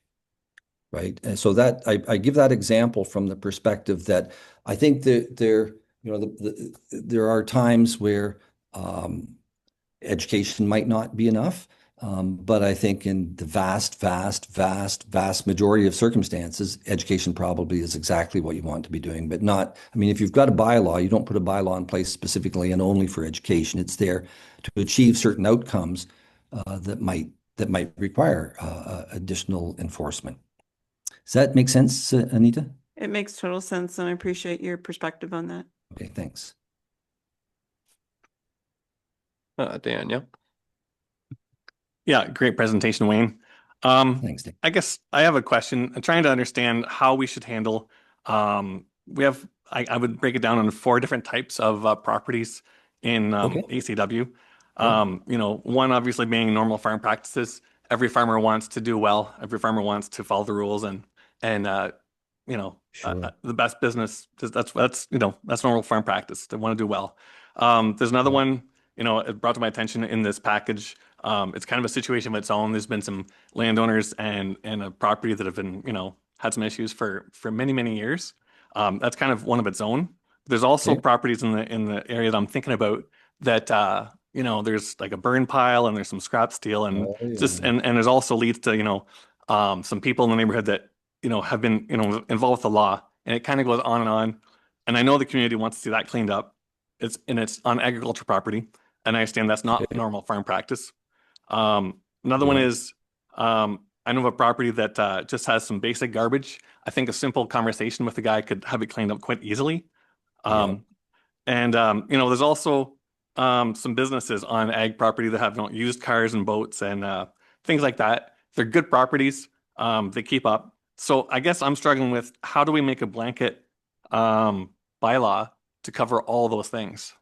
Right. And so that I give that example from the perspective that I think that there are times where education might not be enough. But I think in the vast majority of circumstances, education probably is exactly what you want to be doing, but not, I mean, if you've got a bylaw, you don't put a bylaw in place specifically and only for education. It's there to achieve certain outcomes that might require additional enforcement. Does that make sense, Anita? It makes total sense, and I appreciate your perspective on that. Okay, thanks. Dan, yeah. Yeah, great presentation, Wayne. Thanks, Dan. I guess I have a question. I'm trying to understand how we should handle. We have, I would break it down into 4 different types of properties in Okay. ACW. Yeah. One obviously being normal farm practices. Every farmer wants to do well. Every farmer wants to follow the rules and Sure. the best business. That's normal farm practice. They want to do well. There's another one. It brought to my attention in this package. It's kind of a situation of its own. There's been some landowners and a property that have been, had some issues for many years. That's kind of one of its own. There's also Okay. properties in the area that I'm thinking about that there's like a burn pile and there's some scrap steel and Oh, yeah. just and there's also leads to some people in the neighborhood that have been involved with the law, and it kind of goes on and on. And I know the community wants to see that cleaned up. It's on agriculture property, and I understand that's not Okay. normal farm practice. Another one Yeah. is I know of a property that just has some basic garbage. I think a simple conversation with the guy could have it cleaned up quite easily. Yeah. And there's also some businesses on ag property that have used cars and boats and things like that. They're good properties. They keep up. So I guess I'm struggling with how do we make a blanket bylaw to cover all those things?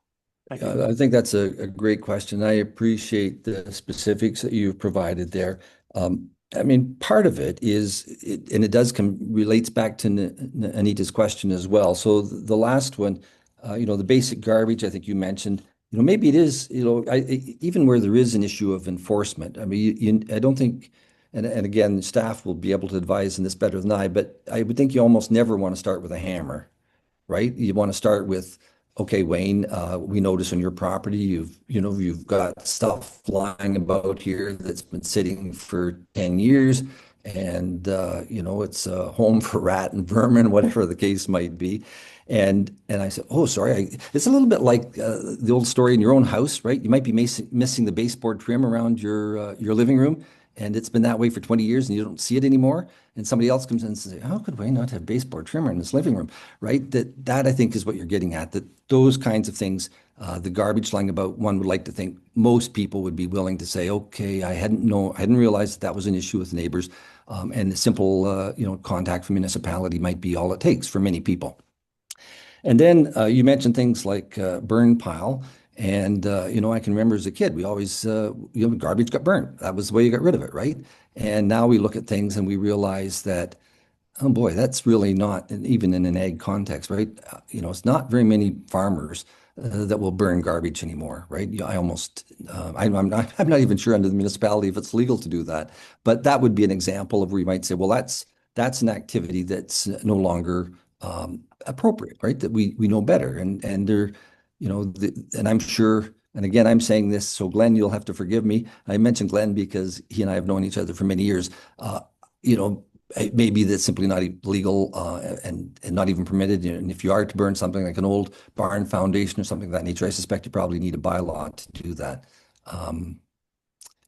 Thank you. I think that's a great question. I appreciate the specifics that you've provided there. I mean, part of it is, and it does relates back to Anita's question as well. So the last one, the basic garbage, I think you mentioned, maybe it is, even where there is an issue of enforcement. I mean, I don't think, and again, staff will be able to advise in this better than I, but I would think you almost never want to start with a hammer, right? You want to start with, okay, Wayne, we notice on your property you've got stuff flying about here that's been sitting for 10 years, and it's a home for rat and vermin, whatever the case might be. And I said, oh, sorry. It's a little bit like the old story in your own house, right? You might be missing the baseboard trim around your living room, and it's been that way for 20 years and you don't see it anymore. And somebody else comes in and says, how could Wayne not have baseboard trimmer in his living room, right? That I think is what you're getting at, that those kinds of things, the garbage lying about, one would like to think most people would be willing to say, okay, I hadn't realized that was an issue with neighbors. And the simple, contact from municipality might be all it takes for many people. And then you mentioned things like burn pile. And, I can remember as a kid, we always, garbage got burned. That was the way you got rid of it, right? And now we look at things and we realize that, oh boy, that's really not, even in an ag context, right? It's not very many farmers that will burn garbage anymore, right? I almost, I'm not even sure under the municipality if it's legal to do that, but that would be an example of where you might say, well, that's an activity that's no longer appropriate, right? That we know better, and there, and I'm sure. And again, I'm saying this, so Glenn, you'll have to forgive me. I mentioned Glenn because he and I have known each other for many years. You know, it may be that's simply not legal and not even permitted. And if you are to burn something like an old barn foundation or something of that nature, I suspect you probably need a bylaw to do that.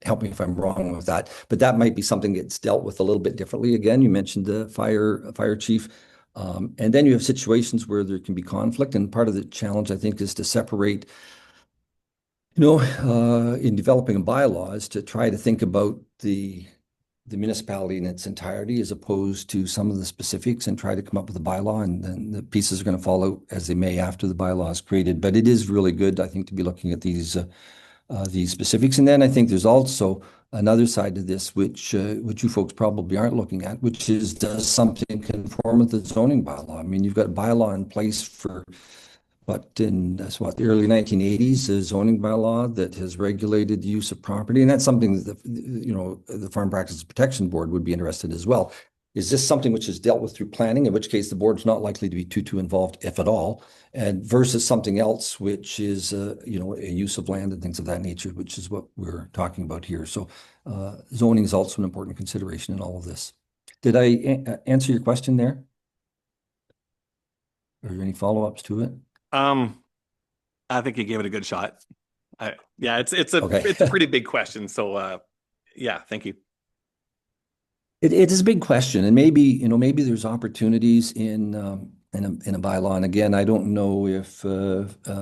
Help me if I'm wrong with that, but that might be something that's dealt with a little bit differently. Again, you mentioned the fire chief. And then you have situations where there can be conflict. And part of the challenge, I think, is to separate in developing a bylaw is to try to think about the municipality in its entirety as opposed to some of the specifics and try to come up with a bylaw, and then the pieces are going to fall out as they may after the bylaw is created. But it is really good, I think, to be looking at these specifics. And then I think there's also another side to this, which you folks probably aren't looking at, which is, does something conform with the zoning bylaw? I mean, you've got a bylaw in place for the early 1980s, a zoning bylaw that has regulated the use of property. And that's something that the Farm Practices Protection Board would be interested in as well. Is this something which is dealt with through planning, in which case the board's not likely to be too involved, if at all, and versus something else, which is a use of land and things of that nature, which is what we're talking about here. So zoning is also an important consideration in all of this. Did I answer your question there? Are there any follow-ups to it? I think you gave it a good shot. Yeah, it's a Okay. it's a pretty big question. So yeah, thank you. It is a big question, and maybe there's opportunities in a bylaw. And again, I don't know if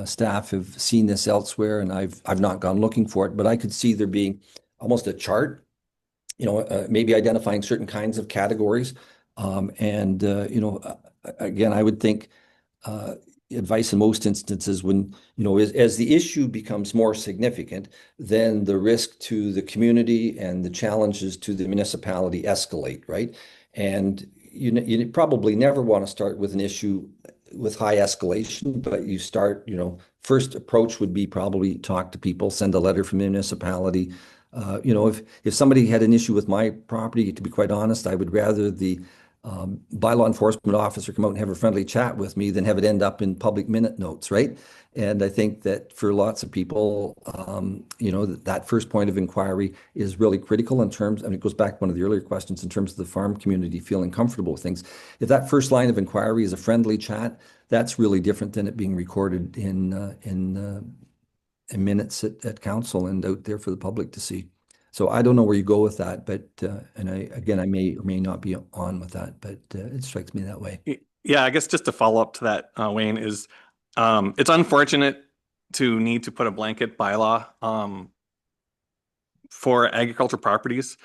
staff have seen this elsewhere, and I've not gone looking for it, but I could see there being almost a chart, maybe identifying certain kinds of categories. Again, I would think advice in most instances when, as the issue becomes more significant, then the risk to the community and the challenges to the municipality escalate, right? And you probably never want to start with an issue with high escalation, but you start, first approach would be probably talk to people, send a letter from the municipality. If somebody had an issue with my property, to be quite honest, I would rather the bylaw enforcement officer come out and have a friendly chat with me than have it end up in public minute notes, right? And I think that for lots of people, that first point of inquiry is really critical in terms, and it goes back to one of the earlier questions in terms of the farm community feeling comfortable with things. If that first line of inquiry is a friendly chat, that's really different than it being recorded in minutes at council and out there for the public to see. So I don't know where you go with that, but I may or may not be on with that, but it strikes me that way. Yeah, I guess just to follow up to that, Wayne, is it's unfortunate to need to put a blanket bylaw for agriculture properties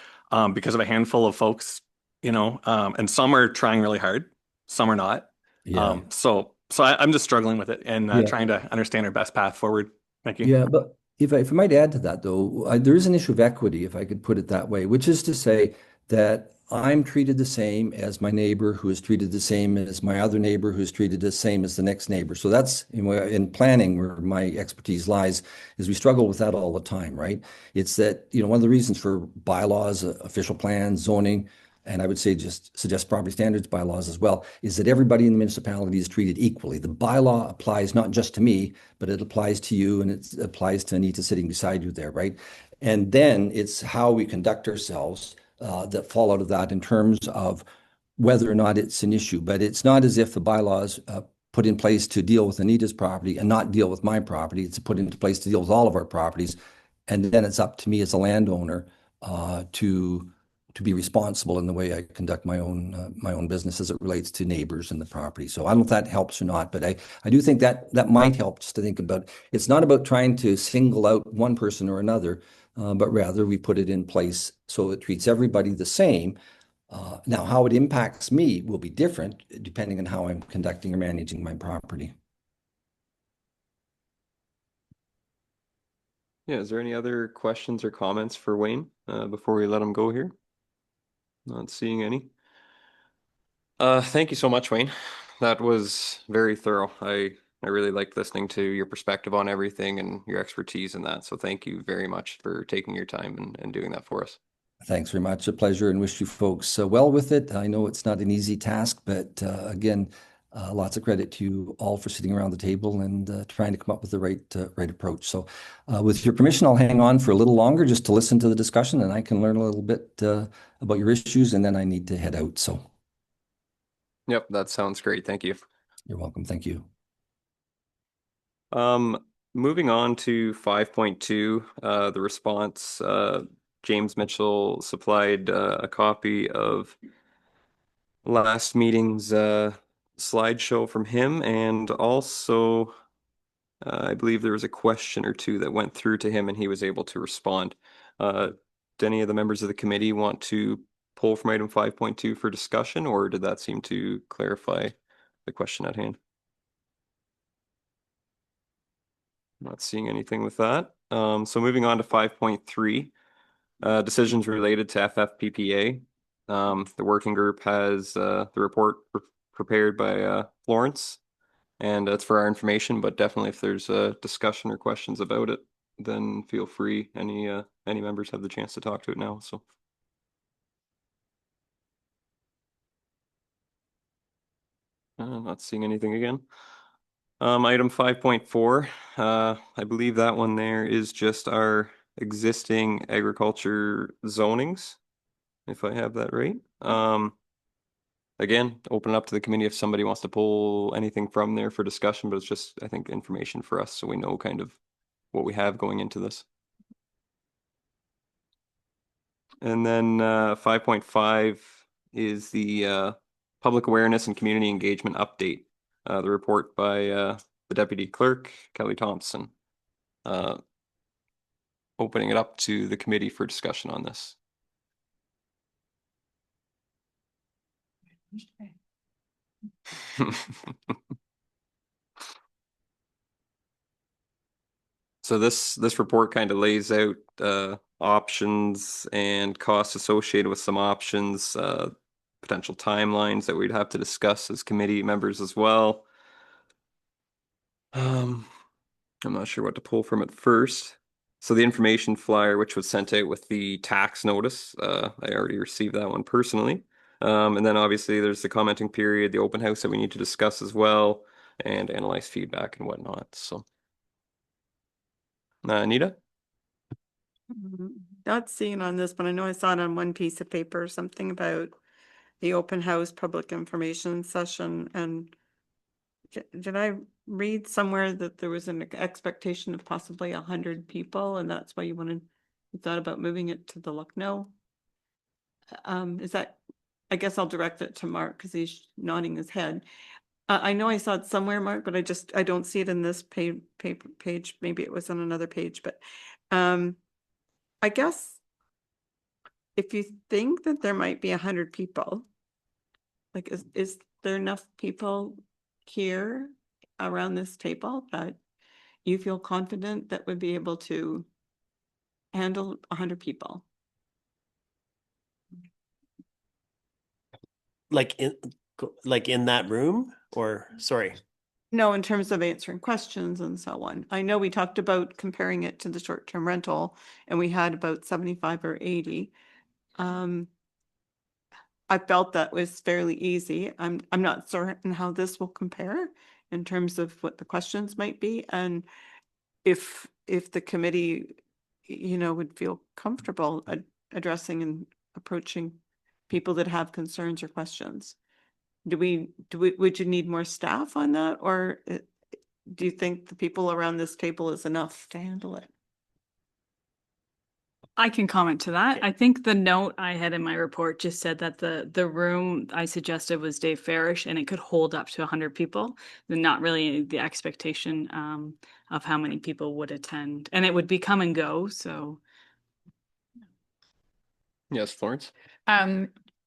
because of a handful of folks, and some are trying really hard, some are not. Yeah. So I'm just struggling with it and trying to understand our best path forward. Thank you. Yeah, but if I might add to that, though, there is an issue of equity, if I could put it that way, which is to say that I'm treated the same as my neighbor, who is treated the same as my other neighbor, who's treated the same as the next neighbor. So that's in planning where my expertise lies, is we struggle with that all the time, right? It's that, one of the reasons for bylaws, official plans, zoning, and I would say just suggest property standards bylaws as well, is that everybody in the municipality is treated equally. The bylaw applies not just to me, but it applies to you, and it applies to Anita sitting beside you there, right? And then it's how we conduct ourselves that fall out of that in terms of whether or not it's an issue. But it's not as if the bylaws put in place to deal with Anita's property and not deal with my property. It's put into place to deal with all of our properties. And then it's up to me as a landowner to be responsible in the way I conduct my own business as it relates to neighbors and the property. So I don't know if that helps or not, but I do think that might help just to think about. It's not about trying to single out one person or another, but rather we put it in place so it treats everybody the same. Now, how it impacts me will be different depending on how I'm conducting or managing my property. Yeah, is there any other questions or comments for Wayne before we let him go here? Not seeing any. Thank you so much, Wayne. That was very thorough. I I really liked listening to your perspective on everything and your expertise in that. So thank you very much for taking your time and doing that for us. Thanks very much. A pleasure, and wish you folks well with it. I know it's not an easy task, but again, lots of credit to you all for sitting around the table and trying to come up with the right approach. So with your permission, I'll hang on for a little longer just to listen to the discussion, and I can learn a little bit about your issues, and then I need to head out. So Yep, that sounds great. Thank you. you're welcome. Thank you. Moving on to 5.2, the response, James Mitchell supplied a copy of last meeting's slideshow from him, and also I believe there was a question or two that went through to him and he was able to respond. Do any of the members of the committee want to pull from item 5.2 for discussion, or did that seem to clarify the question at hand? Not seeing anything with that. So moving on to 5.3, decisions related to FFPPA. The working group has the report prepared by Florence, and it's for our information, but definitely if there's a discussion or questions about it, then feel free. Any members have the chance to talk to it now, so. Not seeing anything again. Item 5.4, I believe that one there is just our existing agriculture zonings, if I have that right. Again, open up to the committee if somebody wants to pull anything from there for discussion, but it's just, I think, information for us so we know kind of what we have going into this. And then 5.5 is the public awareness and community engagement update. The report by the Deputy Clerk, Kelly Thompson. Opening it up to the committee for discussion on this. So this report kind of lays out options and costs associated with some options, potential timelines that we'd have to discuss as committee members as well. I'm not sure what to pull from it first. So the information flyer, which was sent out with the tax notice, I already received that one personally. And then obviously there's the commenting period, the open house that we need to discuss as well, and analyze feedback and whatnot. So, Anita? Not seeing on this, but I know I saw it on one piece of paper, something about the open house public information session. And did I read somewhere that there was an expectation of possibly 100 people, and that's why you thought about moving it to the Lucknow? Is that, I guess I'll direct it to Mark because he's nodding his head. I know I saw it somewhere, Mark, but I don't see it in this page. Maybe it was on another page, but I guess if you think that there might be 100 people, like is there enough people here around this table that you feel confident that would be able to handle 100 people? Like in that room, or sorry? No, in terms of answering questions and so on. I know we talked about comparing it to the short-term rental and we had about 75 or 80. I felt that was fairly easy. I'm not certain how this will compare in terms of what the questions might be, and if the committee, would feel comfortable addressing and approaching people that have concerns or questions. Would you need more staff on that, or do you think the people around this table is enough to handle it? I can comment to that. I think the note I had in my report just said that the room I suggested was Dave Farish and it could hold up to 100 people. Then not really the expectation of how many people would attend, and it would be come and go. So, Yes, Florence.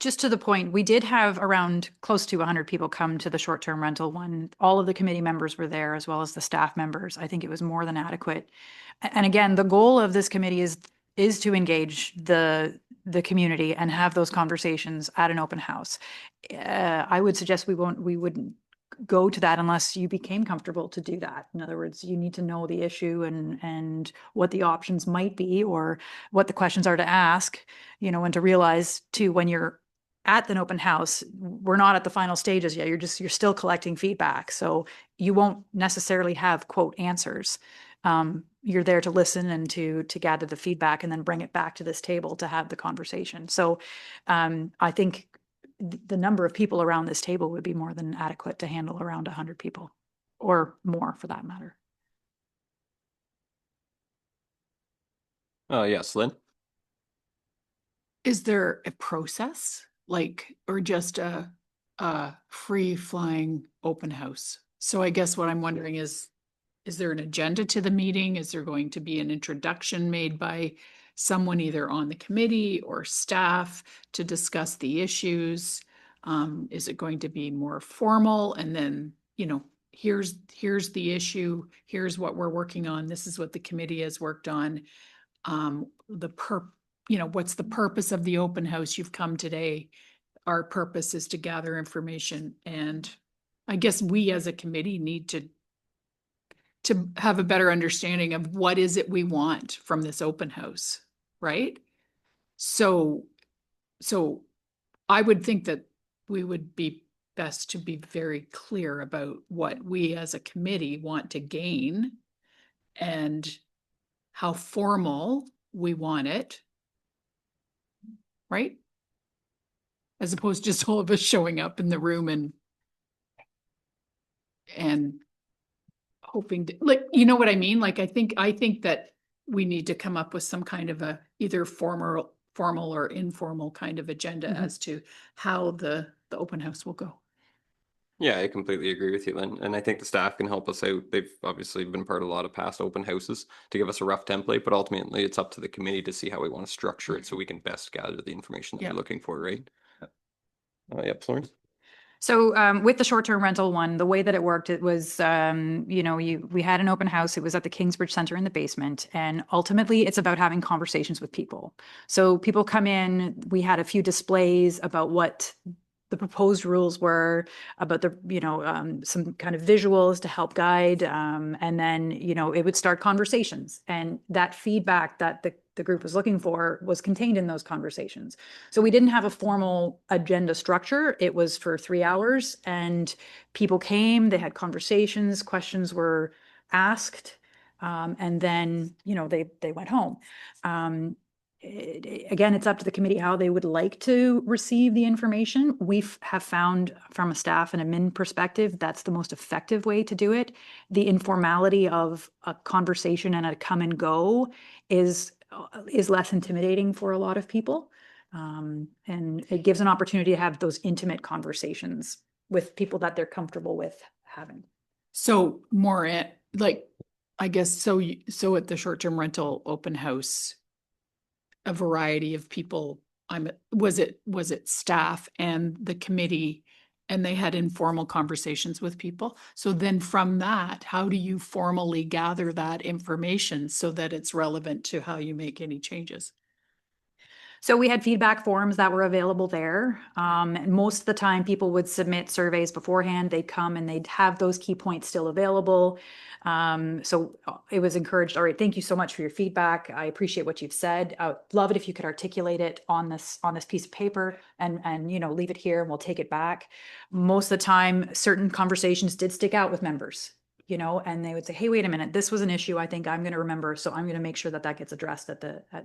Just to the point, we did have around close to 100 people come to the short-term rental one. All of the committee members were there, as well as the staff members. I think it was more than adequate. And again, the goal of this committee is to engage the community and have those conversations at an open house. I would suggest we wouldn't go to that unless you became comfortable to do that. In other words, you need to know the issue and what the options might be or what the questions are to ask, you know, and to realize too, when you're at an open house, we're not at the final stages yet. You're still collecting feedback. So you won't necessarily have quote answers. You're there to listen and to gather the feedback and then bring it back to this table to have the conversation. So I think the number of people around this table would be more than adequate to handle around 100 people or more for that matter. Yes, Lynn. Is there a process like, or just a free flying open house? So I guess what I'm wondering is there an agenda to the meeting? Is there going to be an introduction made by someone either on the committee or staff to discuss the issues? Is it going to be more formal and then, you know, here's the issue, here's what we're working on, this is what the committee has worked on. You know, what's the purpose of the open house? You've come today. Our purpose is to gather information, and I guess we as a committee need to have a better understanding of what is it we want from this open house, right? So I would think that we would be best to be very clear about what we as a committee want to gain and how formal we want it, right? As opposed to just all of us showing up in the room and hoping to, like, you know what I mean? Like, I think that we need to come up with some kind of a either formal or informal kind of agenda as to how the open house will go. Yeah, I completely agree with you, Lynn. And I think the staff can help us out. They've obviously been part of a lot of past open houses to give us a rough template, but ultimately it's up to the committee to see how we want to structure it so we can best gather the information that Yeah. we're looking for, right? Yep, Florence. So with the short-term rental one, the way that it worked, it was, you know, we had an open house. It was at the Kingsbridge Center in the basement. And ultimately, it's about having conversations with people. So people come in, we had a few displays about what the proposed rules were, about the, you know, some kind of visuals to help guide. And then, you know, it would start conversations. And that feedback that the group was looking for was contained in those conversations. So we didn't have a formal agenda structure. It was for 3 hours and people came, they had conversations, questions were asked, and then, you know, they went home. Again, it's up to the committee how they would like to receive the information. We have found from a staff and admin perspective, that's the most effective way to do it. The informality of a conversation and a come and go is less intimidating for a lot of people. And it gives an opportunity to have those intimate conversations with people that they're comfortable with having. So more like, I guess, so at the short-term rental open house, a variety of people, was it staff and the committee, and they had informal conversations with people? So then from that, how do you formally gather that information so that it's relevant to how you make any changes? So we had feedback forms that were available there. And most of the time people would submit surveys beforehand. They'd come and they'd have those key points still available. So it was encouraged. All right, thank you so much for your feedback. I appreciate what you've said. I would love it if you could articulate it on this piece of paper and you know, leave it here and we'll take it back. Most of the time, certain conversations did stick out with members, you know, and they would say, hey, wait a minute, this was an issue I think I'm going to remember. So I'm going to make sure that gets addressed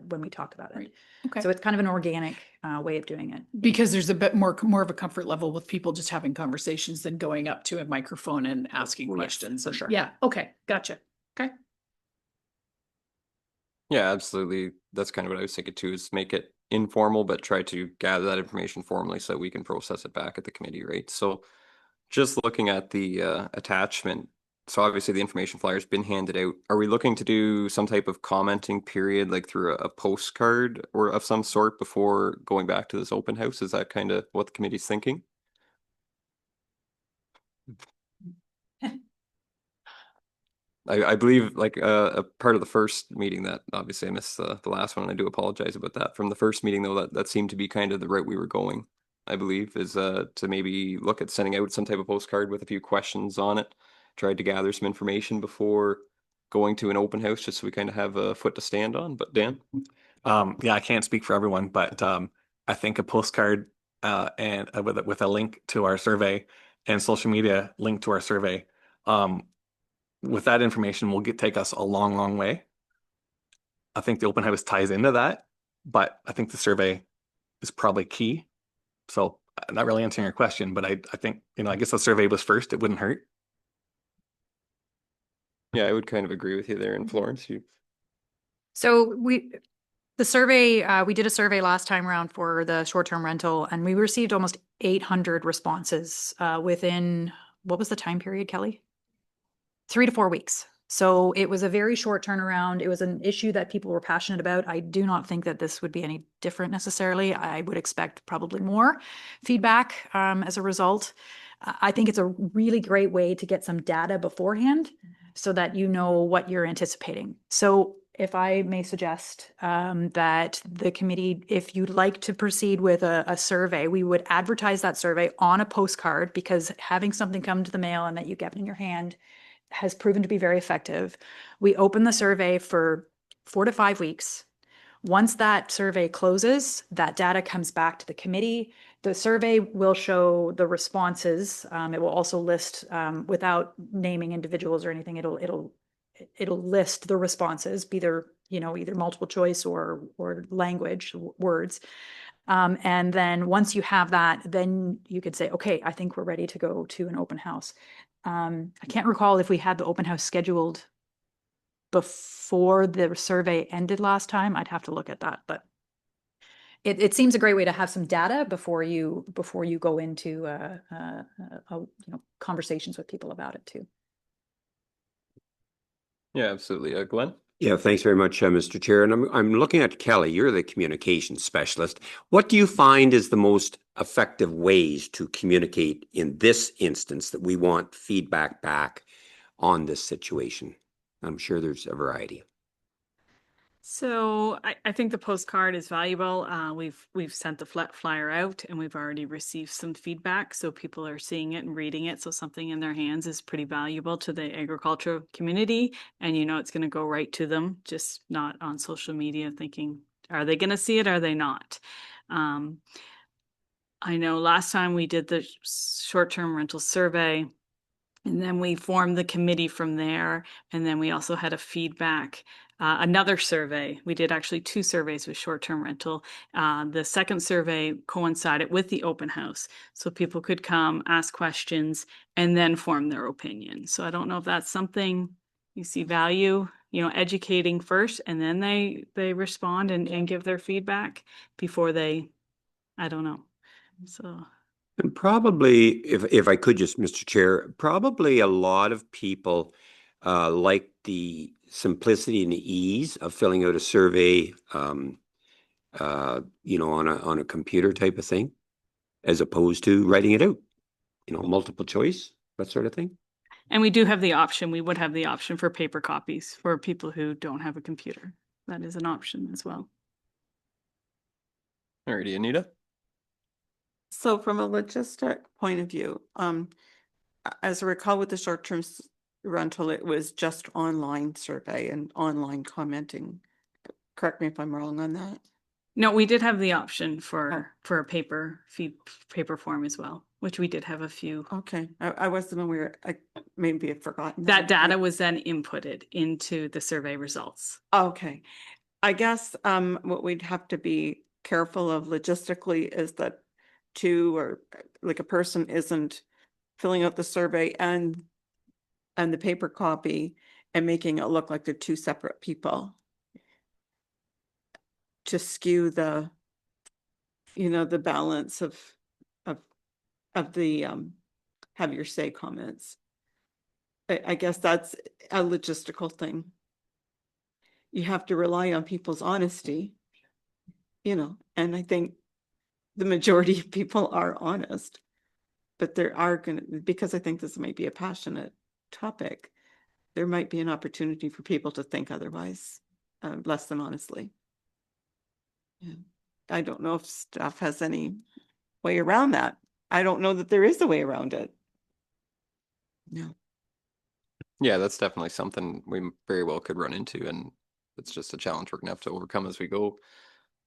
when we talk about it. Right. Okay. So it's kind of an organic way of doing it. Because there's a bit more of a comfort level with people just having conversations than going up to a microphone and asking Yes, questions. for sure. Yeah. Okay. Gotcha. Okay. Yeah, absolutely. That's kind of what I was thinking too, is make it informal, but try to gather that information formally so we can process it back at the committee, right? So just looking at the attachment, so obviously the information flyer's been handed out. Are we looking to do some type of commenting period, like through a postcard or of some sort before going back to this open house? Is that kind of what the committee's thinking? I believe like a part of the first meeting that obviously I missed the last one, and I do apologize about that. From the first meeting though, that seemed to be kind of the route we were going. I believe, is to maybe look at sending out some type of postcard with a few questions on it. Tried to gather some information before going to an open house, just so we kind of have a foot to stand on. But Dan? Yeah, I can't speak for everyone, but I think a postcard and with a link to our survey and social media link to our survey, with that information will take us a long, long way. I think the open house ties into that, but I think the survey is probably key. So I'm not really answering your question, but I think, I guess the survey was first. It wouldn't hurt. Yeah, I would kind of agree with you there in Florence. So the survey, we did a survey last time around for the short-term rental, and we received almost 800 responses within, what was the time period, Kelly? 3 to 4 weeks. So it was a very short turnaround. It was an issue that people were passionate about. I do not think that this would be any different necessarily. I would expect probably more feedback as a result. I think it's a really great way to get some data beforehand so that you know what you're anticipating. So if I may suggest that the committee, if you'd like to proceed with a survey, we would advertise that survey on a postcard, because having something come to the mail and that you get in your hand has proven to be very effective. We open the survey for 4 to 5 weeks. Once that survey closes, that data comes back to the committee. The survey will show the responses. It will also list, without naming individuals or anything, it'll list the responses, either multiple choice or language words. And then once you have that, then you could say, okay, I think we're ready to go to an open house. I can't recall if we had the open house scheduled before the survey ended last time. I'd have to look at that, but it seems a great way to have some data before you go into conversations with people about it too. Yeah, absolutely. Glenn? Yeah, thanks very much, Mr. Chair. And I'm looking at Kelly. You're the communications specialist. What do you find is the most effective ways to communicate in this instance that we want feedback back on this situation? I'm sure there's a variety. So I think the postcard is valuable. We've sent the flyer out and we've already received some feedback. So people are seeing it and reading it. So something in their hands is pretty valuable to the agricultural community. And it's going to go right to them, just not on social media thinking, are they going to see it? Are they not? I know last time we did the short-term rental survey, and then we formed the committee from there. And then we also had a feedback, another survey. We did actually 2 surveys with short-term rental. The second survey coincided with the open house. So people could come, ask questions, and then form their opinion. So I don't know if that's something you see value, educating first, and then they respond and give their feedback before I don't know. So. And probably, if I could just, Mr. Chair, probably a lot of people like the simplicity and the ease of filling out a survey, on a computer type of thing, as opposed to writing it out, multiple choice, that sort of thing. And we do have the option. We would have the option for paper copies for people who don't have a computer. That is an option as well. Alrighty, Anita? So from a logistic point of view, as I recall with the short-term rental, it was just online survey and online commenting. Correct me if I'm wrong on that. No, we did have the option for a paper form as well, which we did have a few. Okay, I wasn't aware. I maybe have forgotten. That data was then inputted into the survey results. Okay, I guess what we'd have to be careful of logistically is that a person isn't filling out the survey and the paper copy and making it look like they're 2 separate people, to skew the the balance of the have your say comments. I guess that's a logistical thing. You have to rely on people's honesty, and I think the majority of people are honest, but there are because I think this might be a passionate topic, there might be an opportunity for people to think otherwise, less than honestly. Yeah. I don't know if staff has any way around that. I don't know that there is a way around it. No. Yeah, that's definitely something we very well could run into, and it's just a challenge we're gonna have to overcome as we go.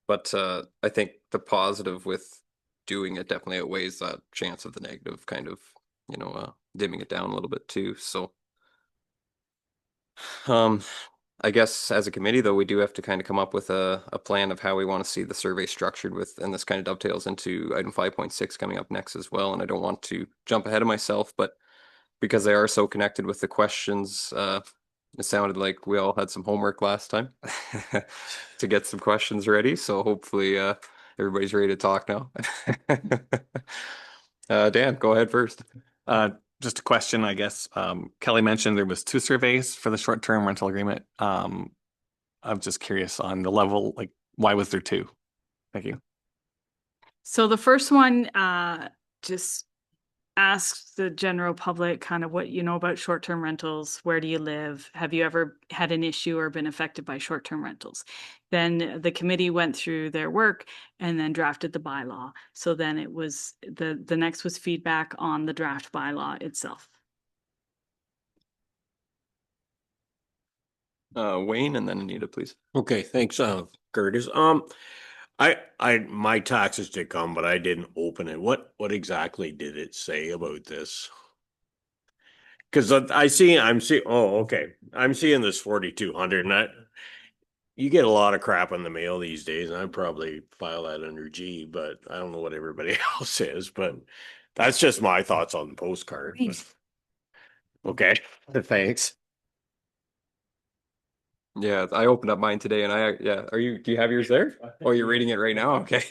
But I think the positive with doing it definitely outweighs that chance of the negative, kind of, dimming it down a little bit too. So, I guess as a committee, though, we do have to kind of come up with a plan of how we want to see the survey structured with, and this kind of dovetails into item 5.6 coming up next as well. And I don't want to jump ahead of myself, but because they are so connected with the questions, it sounded like we all had some homework last time to get some questions ready. So hopefully everybody's ready to talk now. Dan, go ahead first. Just a question, I guess. Kelly mentioned there was 2 surveys for the short-term rental agreement. I'm just curious on the level, like, why was there 2? Thank you. So the first one just asks the general public kind of what you know about short-term rentals. Where do you live? Have you ever had an issue or been affected by short-term rentals? Then the committee went through their work and then drafted the bylaw. So then it was the next was feedback on the draft bylaw itself. Wayne and then Anita, please. Okay, thanks, Curtis. My taxes did come, but I didn't open it. What exactly did it say about this? Because I'm seeing. Oh, okay. I'm seeing this 4,200, and you get a lot of crap in the mail these days, and I'd probably file that under G, but I don't know what everybody else is. But that's just my thoughts on the postcard. Okay, thanks. Yeah, I opened up mine today, and do you have yours there? Oh, you're reading it right now? Okay.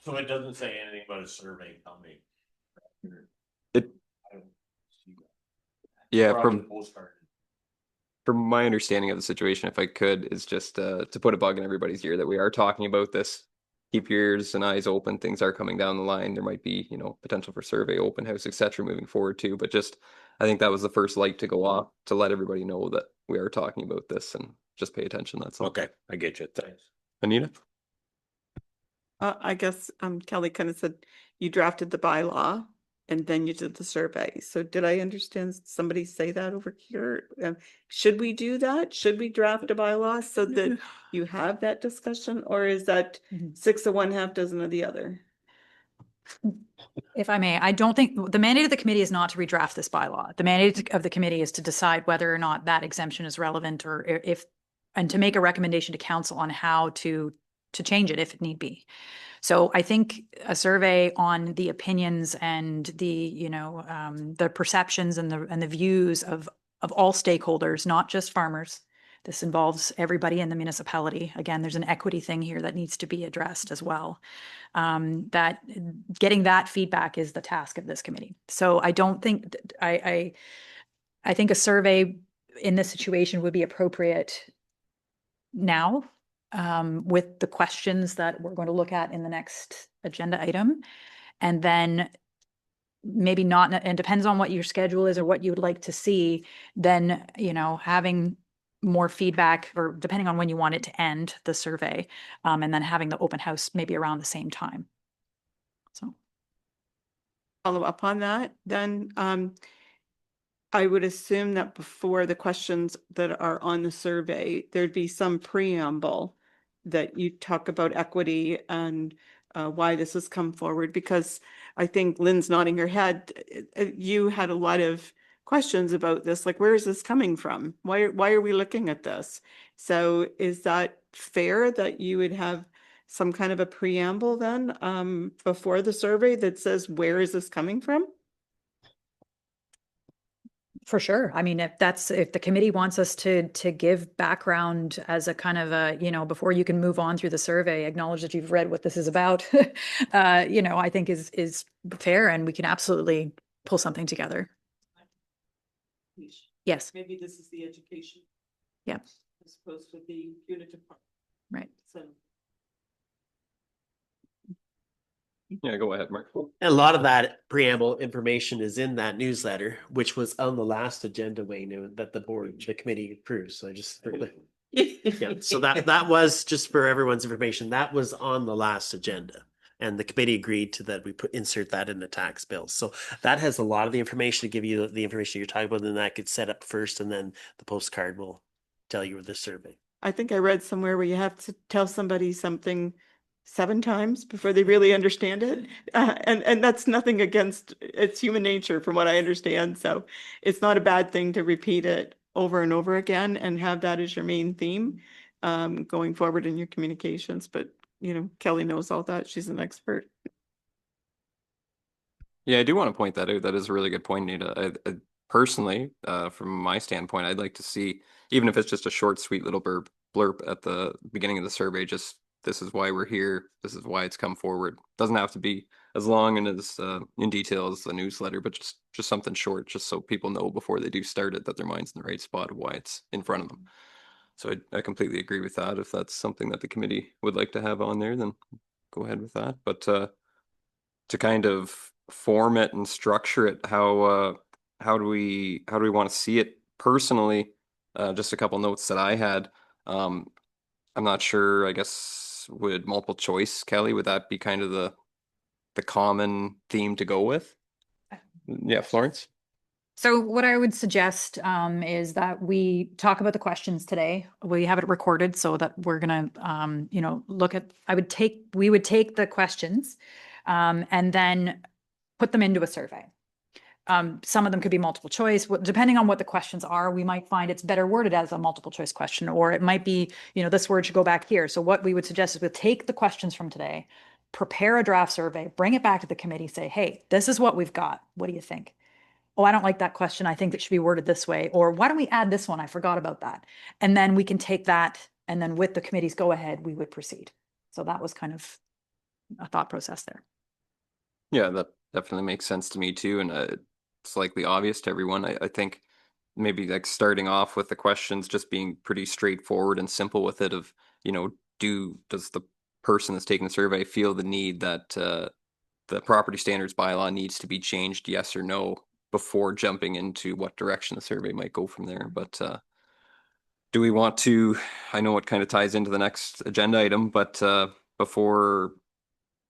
So it doesn't say anything about a survey coming. Yeah, from my understanding of the situation, if I could, is just to put a bug in everybody's ear that we are talking about this. Keep your ears and eyes open. Things are coming down the line. There might be, potential for survey, open house, etc. moving forward too. But just, I think that was the first light to go off to let everybody know that we are talking about this and just pay attention. That's all. Okay, I get you. Thanks. Anita? I guess Kelly kind of said you drafted the bylaw and then you did the survey. So did I understand somebody say that over here? Should we do that? Should we draft a bylaw so that you have that discussion, or is that 6 of one, half dozen of the other? If I may, I don't think the mandate of the committee is not to redraft this bylaw. The mandate of the committee is to decide whether or not that exemption is relevant, or and to make a recommendation to council on how to change it if need be. So I think a survey on the opinions and the perceptions and the views of all stakeholders, not just farmers. This involves everybody in the municipality. Again, there's an equity thing here that needs to be addressed as well. That getting that feedback is the task of this committee. So I don't think I think a survey in this situation would be appropriate now, with the questions that we're going to look at in the next agenda item. And then maybe not, and depends on what your schedule is or what you would like to see, then, having more feedback, or depending on when you want it to end the survey, and then having the open house maybe around the same time. So follow up on that, then I would assume that before the questions that are on the survey, there'd be some preamble that you talk about equity and why this has come forward, because I think Lynn's nodding her head. You had a lot of questions about this, like, where is this coming from? Why are we looking at this? So is that fair that you would have some kind of a preamble then before the survey that says, where is this coming from? for sure. I mean, if the committee wants us to give background as a kind of a, before you can move on through the survey, acknowledge that you've read what this is about, I think is fair, and we can absolutely pull something together. Yes. Maybe this is the education. Yeah. As opposed to the punitive part. Right. So. Yeah, go ahead, Mark. A lot of that preamble information is in that newsletter, which was on the last agenda, Wayne, that the committee approved. So I just, yeah. So that was just for everyone's information. That was on the last agenda. And the committee agreed to that we insert that in the tax bill. So that has a lot of the information to give you the information you're talking about, and that gets set up first, and then the postcard will tell you the survey. I think I read somewhere where you have to tell somebody something 7 times before they really understand it. And that's nothing against, it's human nature from what I understand. So it's not a bad thing to repeat it over and over again and have that as your main theme going forward in your communications. But, you know, Kelly knows all that. She's an expert. Yeah, I do want to point that out. That is a really good point, Nita. I personally, from my standpoint, I'd like to see, even if it's just a short, sweet little blurb at the beginning of the survey, just this is why we're here. This is why it's come forward. Doesn't have to be as long and as in detail as the newsletter, but just something short, just so people know before they do start it that their mind's in the right spot of why it's in front of them. So I completely agree with that. If that's something that the committee would like to have on there, then go ahead with that. But to kind of form it and structure it, how do we want to see it personally? Just a couple notes that I had. I'm not sure, I guess, would multiple choice, Kelly, would that be kind of the common theme to go with? Yeah, Florence? So what I would suggest is that we talk about the questions today. We have it recorded so that we're gonna, you know, look at, we would take the questions and then put them into a survey. Some of them could be multiple choice. Depending on what the questions are, we might find it's better worded as a multiple choice question, or it might be, you know, this word should go back here. So what we would suggest is we'll take the questions from today, prepare a draft survey, bring it back to the committee, say, hey, this is what we've got. What do you think? Oh, I don't like that question. I think it should be worded this way. Or why don't we add this one? I forgot about that. And then we can take that, and then with the committee's go ahead, we would proceed. So that was kind of a thought process there. Yeah, that definitely makes sense to me too. And it's likely obvious to everyone. I think maybe like starting off with the questions just being pretty straightforward and simple with it of, you know, does the person that's taking the survey feel the need that the property standards bylaw needs to be changed, yes or no, before jumping into what direction the survey might go from there. But do we want to, I know it kind of ties into the next agenda item, but before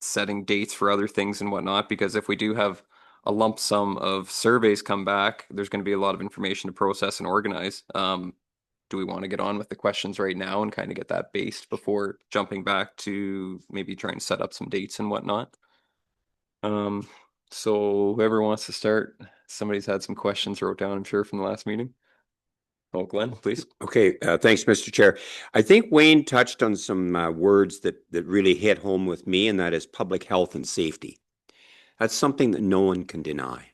setting dates for other things and whatnot, because if we do have a lump sum of surveys come back, there's going to be a lot of information to process and organize. Do we want to get on with the questions right now and kind of get that based before jumping back to maybe trying to set up some dates and whatnot? So whoever wants to start, somebody's had some questions wrote down, I'm sure, from the last meeting. Oh, Glenn, please. Okay, thanks, Mr. Chair. I think Wayne touched on some words that really hit home with me, and that is public health and safety. That's something that no one can deny.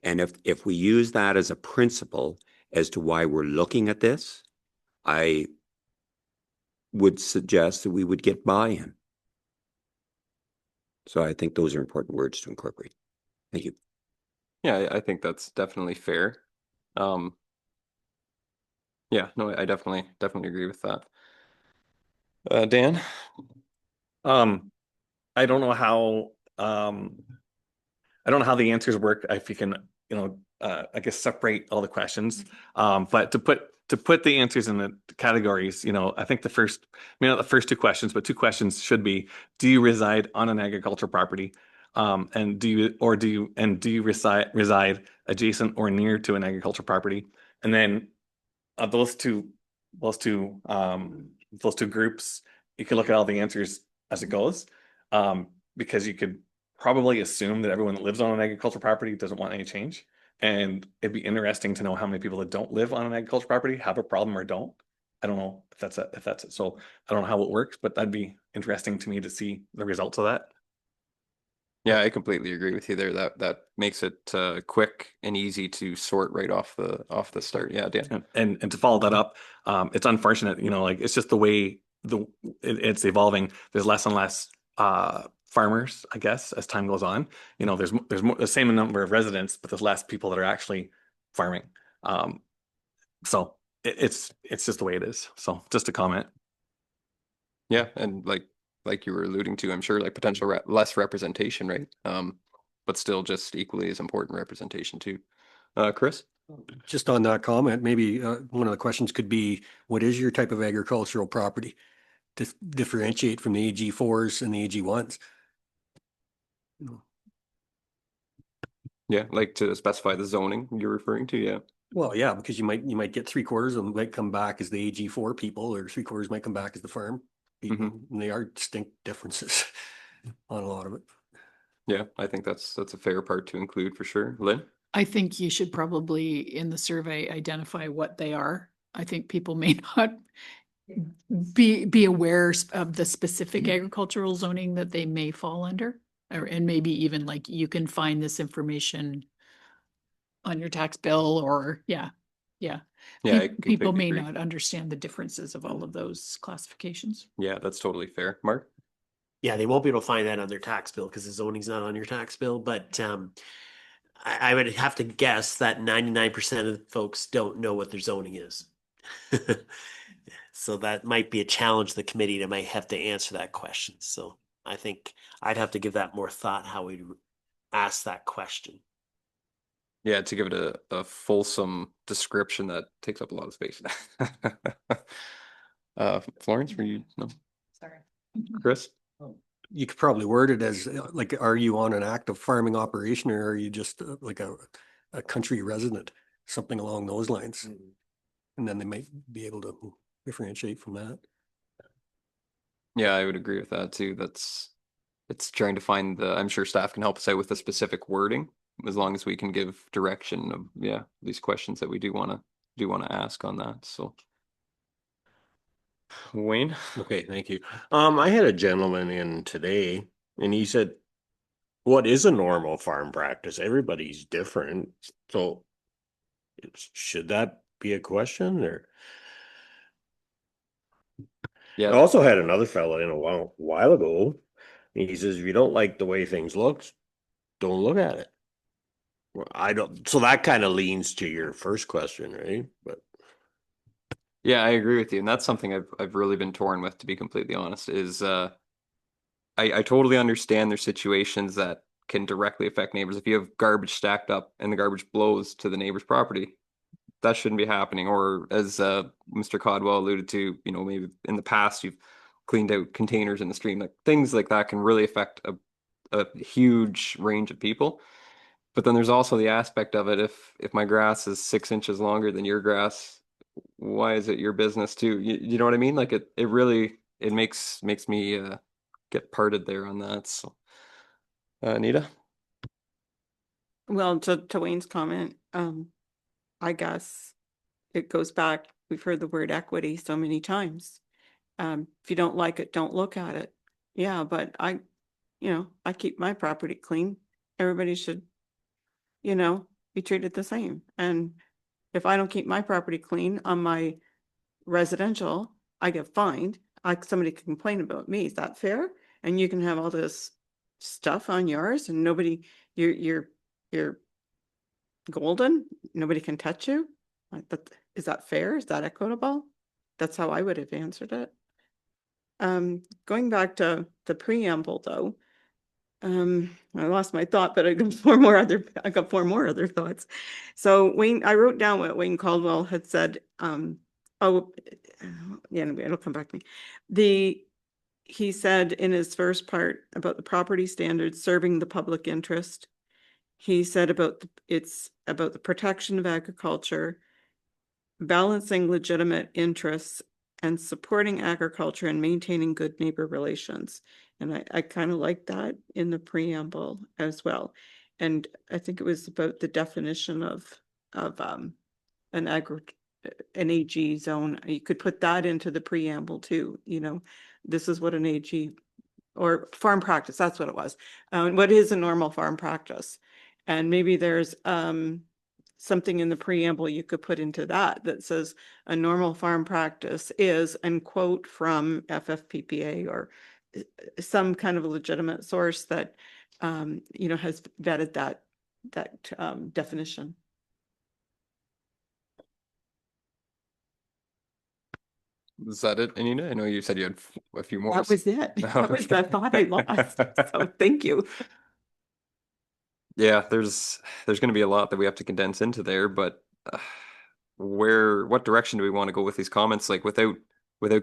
And if we use that as a principle as to why we're looking at this, I would suggest that we would get buy-in. So I think those are important words to incorporate. Thank you. Yeah, I think that's definitely fair. Yeah, no, I definitely agree with that. Dan? I don't know how the answers work if you can, you know, I guess separate all the questions. But to put the answers in the categories, you know, I think not the first 2 questions, but 2 questions should be: do you reside on an agricultural property? And do you reside adjacent or near to an agricultural property? And then those two groups, you can look at all the answers as it goes, because you could probably assume that everyone that lives on an agricultural property doesn't want any change. And it'd be interesting to know how many people that don't live on an agricultural property have a problem or don't. I don't know if that's it. So I don't know how it works, but that'd be interesting to me to see the results of that. Yeah, I completely agree with you there. That makes it quick and easy to sort right off the start. Yeah, Dan. And to follow that up, it's unfortunate, you know, like it's just the way it's evolving. There's less and less farmers, I guess, as time goes on. You know, there's more, the same number of residents, but there's less people that are actually farming. So it's just the way it is. So just a comment. Yeah, and like you were alluding to, I'm sure like potential less representation, right? But still just equally as important representation too. Chris? Just on that comment, maybe one of the questions could be, what is your type of agricultural property to differentiate from the AG4s and the AG1s? Yeah, like to specify the zoning you're referring to, yeah. Well, yeah, because you might get 3/4 of them might come back as the AG4 people, or 3/4 might come back as the farm people, and they are distinct differences on a lot of it. Yeah, I think that's a fair part to include for sure. Lynn? I think you should probably in the survey identify what they are. I think people may not be aware of the specific agricultural zoning that they may fall under. And maybe even like you can find this information on your tax bill or yeah. Yeah, I People completely may agree. not understand the differences of all of those classifications. Yeah, that's totally fair. Mark? Yeah, they won't be able to find that on their tax bill because the zoning's not on your tax bill. But I would have to guess that 99% of folks don't know what their zoning is. So that might be a challenge to the committee that might have to answer that question. So I think I'd have to give that more thought how we ask that question. Yeah, to give it a fulsome description that takes up a lot of space. Florence, were you, no? Sorry. Chris? You could probably word it as like, are you on an active farming operation, or are you just like a country resident, something along those lines? And then they might be able to differentiate from that. Yeah, I would agree with that too. It's trying to find I'm sure staff can help us out with the specific wording, as long as we can give direction of, yeah, these questions that we do want to ask on that. So Wayne? Okay, thank you. I had a gentleman in today and he said, what is a normal farm practice? Everybody's different. So should that be a question or? I Yeah, also had another fella in a while ago. And he says, if you don't like the way things look, don't look at it. Well, I don't, so that kind of leans to your first question, right? But yeah, I agree with you. And that's something I've really been torn with, to be completely honest, is I totally understand there's situations that can directly affect neighbors. If you have garbage stacked up and the garbage blows to the neighbor's property, that shouldn't be happening. Or as Mr. Codwell alluded to, maybe in the past you've cleaned out containers in the stream. Like things like that can really affect a huge range of people. But then there's also the aspect of it. If my grass is 6 inches longer than your grass, why is it your business too? You know what I mean? Like it really it makes me get parted there on that. So Anita? Well, to Wayne's comment, I guess it goes back, we've heard the word equity so many times. If you don't like it, don't look at it. Yeah, but I keep my property clean. Everybody should, be treated the same. And if I don't keep my property clean on my residential, I get fined. Somebody can complain about me. Is that fair? And you can have all this stuff on yours and nobody, you're golden. Nobody can touch you. Is that fair? Is that equitable? That's how I would have answered it. Going back to the preamble though, I lost my thought, but I got four more other thoughts. So Wayne, I wrote down what Wayne Caldwell had said. Oh, yeah, anyway, it'll come back to me. He said in his first part about the property standards serving the public interest. He said it's about the protection of agriculture, balancing legitimate interests, and supporting agriculture and maintaining good neighbor relations. And I kind of like that in the preamble as well. And I think it was about the definition of an AG zone. You could put that into the preamble too. This is what an AG or farm practice, that's what it was. What is a normal farm practice? And maybe there's something in the preamble you could put into that says a normal farm practice is, and quote from FFPPA or some kind of a legitimate source that has vetted that definition. Is that it, Anita? I know you said you had a few more. That was it. That was the thought I lost. So thank you. Yeah, there's going to be a lot that we have to condense into there, but what direction do we want to go with these comments? Like without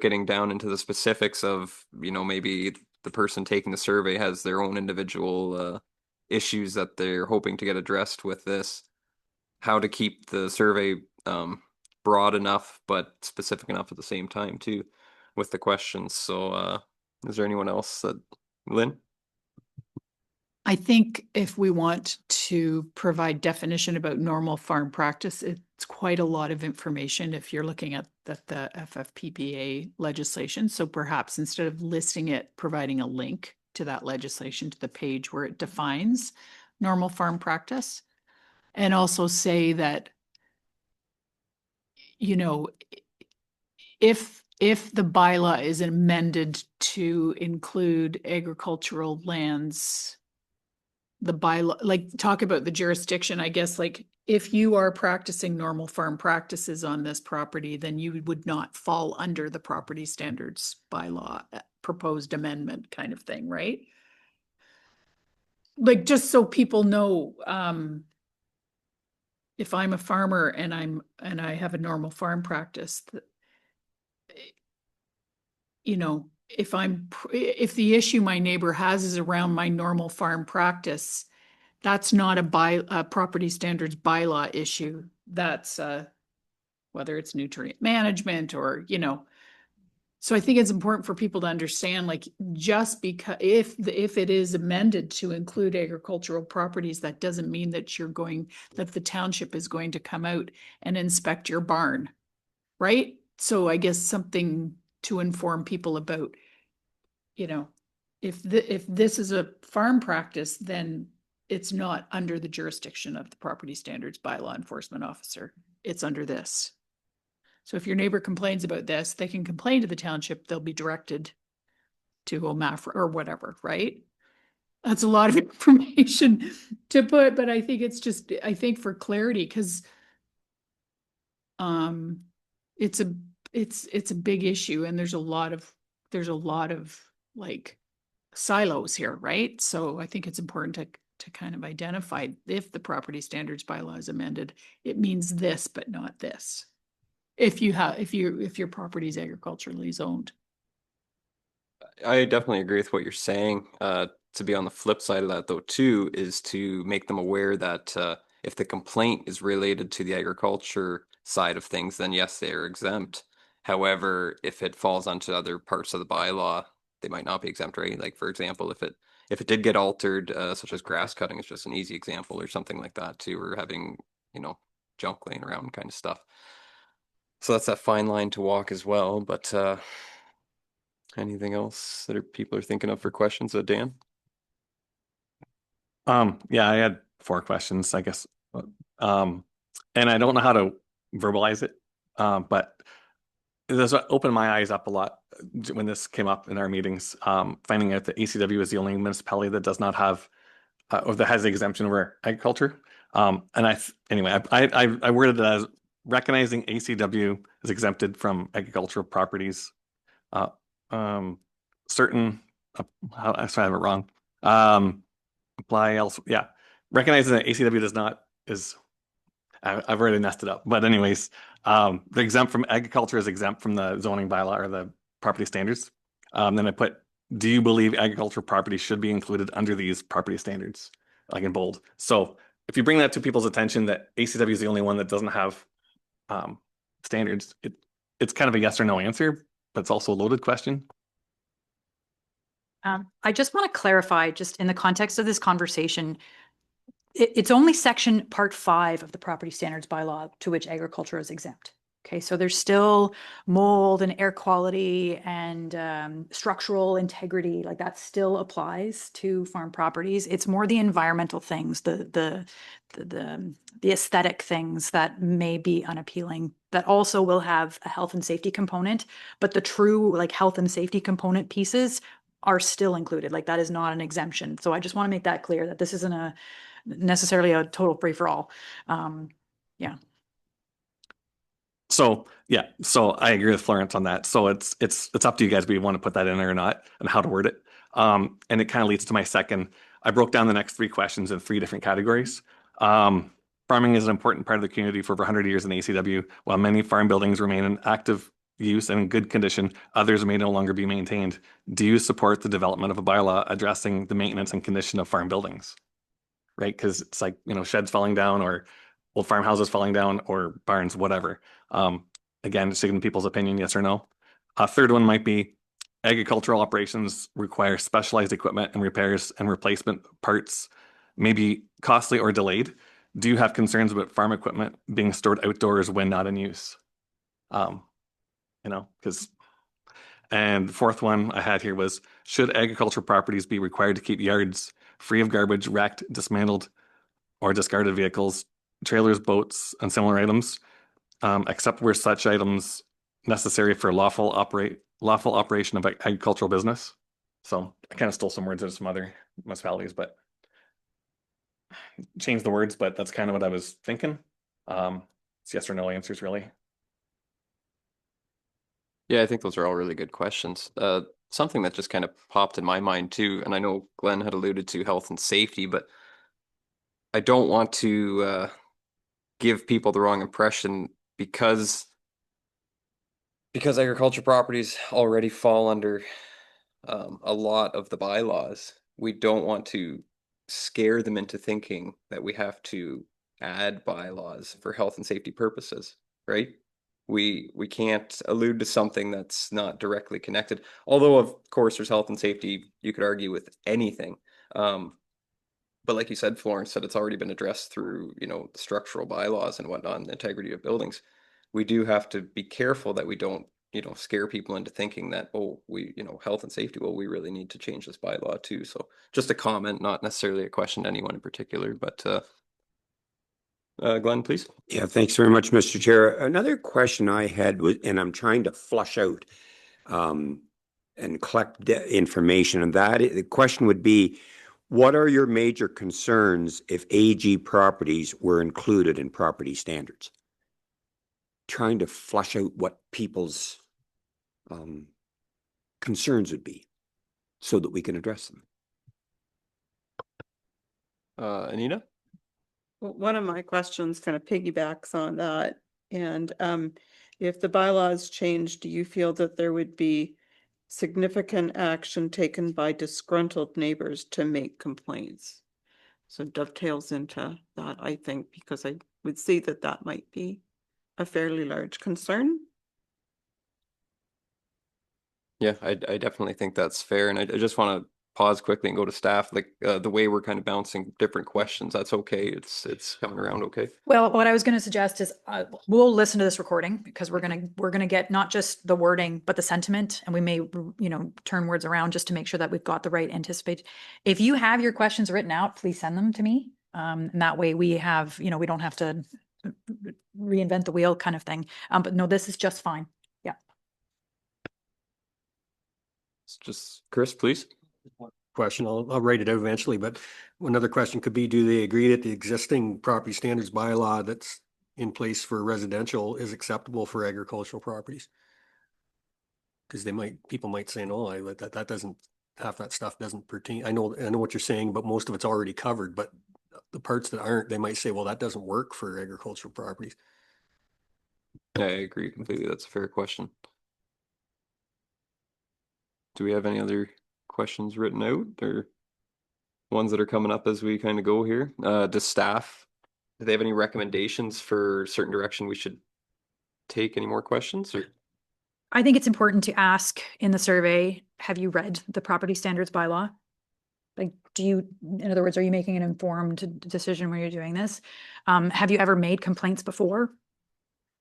getting down into the specifics of, maybe the person taking the survey has their own individual issues that they're hoping to get addressed with this, how to keep the survey broad enough but specific enough at the same time too with the questions. So is there anyone else that, Lynn? I think if we want to provide definition about normal farm practice, it's quite a lot of information if you're looking at the FFPPA legislation. So perhaps instead of listing it, providing a link to that legislation, to the page where it defines normal farm practice, and also say that, you know, if the bylaw is amended to include agricultural lands, the bylaw, like talk about the jurisdiction, I guess, like if you are practicing normal farm practices on this property, then you would not fall under the property standards bylaw proposed amendment kind of thing, right? Like, just so people know, if I'm a farmer and I have a normal farm practice, you know, if the issue my neighbor has is around my normal farm practice, that's not a property standards bylaw issue. That's whether it's nutrient management or, you know. So I think it's important for people to understand, like, just because if it is amended to include agricultural properties, that doesn't mean that that the township is going to come out and inspect your barn, right? So I guess something to inform people about, you know, if this is a farm practice, then it's not under the jurisdiction of the property standards bylaw enforcement officer. It's under this. So if your neighbor complains about this, they can complain to the township. They'll be directed to OMAFRA or whatever, right? That's a lot of information to put, but I think it's just, I think for clarity, because it's a big issue, and there's a lot of like silos here, right? So I think it's important to kind of identify, if the property standards bylaw is amended, it means this, but not this. If your property is agriculturally zoned. I definitely agree with what you're saying. To be on the flip side of that, though, too, is to make them aware that if the complaint is related to the agriculture side of things, then yes, they are exempt. However, if it falls onto other parts of the bylaw, they might not be exempt, right? Like, for example, if it did get altered, such as grass cutting is just an easy example, or something like that too, or having, you know, junk laying around kind of stuff. So that's that fine line to walk as well. But anything else that people are thinking of for questions? Dan? Yeah, I had 4 questions, I guess. And I don't know how to verbalize it, but this opened my eyes up a lot when this came up in our meetings, finding out that ACW is the only municipality that does not have or that has the exemption over agriculture. And I worded it as recognizing ACW is exempted from agricultural properties. Certain, I have it wrong. Apply else, yeah. Recognizing that ACW does not is, I've already messed it up. But anyways, the exempt from agriculture is exempt from the zoning bylaw or the property standards. Then I put, do you believe agricultural property should be included under these property standards? Like in bold. So if you bring that to people's attention that ACW is the only one that doesn't have standards, it's kind of a yes or no answer, but it's also a loaded question. I just want to clarify, just in the context of this conversation, it's only section part 5 of the property standards bylaw to which agriculture is exempt. Okay, so there's still mold and air quality and structural integrity, like that still applies to farm properties. It's more the environmental things, the aesthetic things that may be unappealing, that also will have a health and safety component, but the true like health and safety component pieces are still included. Like that is not an exemption. So I just want to make that clear that this isn't necessarily a total free for all. Yeah. So yeah, so I agree with Florence on that. So it's up to you guys if you want to put that in there or not and how to word it. And it kind of leads to my second. I broke down the next 3 questions in 3 different categories. Farming is an important part of the community for over 100 years in ACW. While many farm buildings remain in active use and in good condition, others may no longer be maintained. Do you support the development of a bylaw addressing the maintenance and condition of farm buildings? Right? Because it's like, sheds falling down or old farmhouses falling down or barns, whatever. Again, just taking people's opinion, yes or no. A third one might be agricultural operations require specialized equipment and repairs and replacement parts may be costly or delayed. Do you have concerns about farm equipment being stored outdoors when not in use? Because, and the fourth one I had here was, should agricultural properties be required to keep yards free of garbage, wrecked, dismantled, or discarded vehicles, trailers, boats, and similar items, except where such items necessary for lawful operation of agricultural business? So I kind of stole some words out of some other municipalities, but changed the words, but that's kind of what I was thinking. It's yes or no answers, really. Yeah, I think those are all really good questions. Something that just kind of popped in my mind too, and I know Glenn had alluded to health and safety, but I don't want to give people the wrong impression because agriculture properties already fall under a lot of the bylaws. We don't want to scare them into thinking that we have to add bylaws for health and safety purposes, right? We can't allude to something that's not directly connected. Although, of course, there's health and safety, you could argue with anything. But like you said, Florence said it's already been addressed through, the structural bylaws and whatnot, and the integrity of buildings. We do have to be careful that we don't, scare people into thinking that, health and safety, well, we really need to change this bylaw too. So just a comment, not necessarily a question to anyone in particular, but Glenn, please. Yeah, thanks very much, Mr. Chair. Another question I had was, and I'm trying to flush out and collect information, and the question would be, what are your major concerns if AG properties were included in property standards? Trying to flush out what people's concerns would be so that we can address them. Anita? Well, one of my questions kind of piggybacks on that. And if the bylaws change, do you feel that there would be significant action taken by disgruntled neighbors to make complaints? So dovetails into that, I think, because I would see that that might be a fairly large concern. Yeah, I definitely think that's fair. And I just want to pause quickly and go to staff. Like the way we're kind of bouncing different questions, that's okay. It's coming around okay. Well, what I was going to suggest is we'll listen to this recording because we're going to get not just the wording, but the sentiment. And we may, turn words around just to make sure that we've got the right anticipate. If you have your questions written out, please send them to me. And that way we have, we don't have to reinvent the wheel kind of thing. But no, this is just fine. Yeah. It's just Chris, please. Question, I'll write it out eventually, but another question could be, do they agree that the existing property standards bylaw that's in place for residential is acceptable for agricultural properties? Because people might say, no, that doesn't, half that stuff doesn't pertain. I know what you're saying, but most of it's already covered, but the parts that aren't, they might say, well, that doesn't work for agricultural properties. Yeah, I agree completely. That's a fair question. Do we have any other questions written out or ones that are coming up as we kind of go here? Does staff, do they have any recommendations for certain direction we should take? Any more questions? Or? I think it's important to ask in the survey, have you read the property standards bylaw? Like, in other words, are you making an informed decision when you're doing this? Have you ever made complaints before?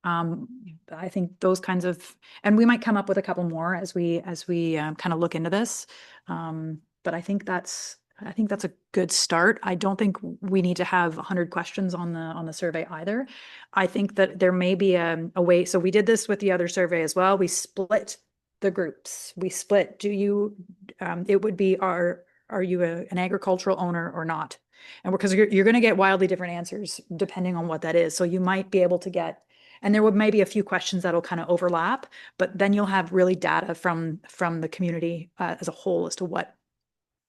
I think those kinds of, and we might come up with a couple more as we kind of look into this. But I think that's a good start. I don't think we need to have 100 questions on the survey either. I think that there may be a way. So we did this with the other survey as well. We split the groups. We split. It would be, are you an agricultural owner or not? And because you're going to get wildly different answers depending on what that is. So you might be able to get, and there may be a few questions that'll kind of overlap, but then you'll have really data from the community as a whole as to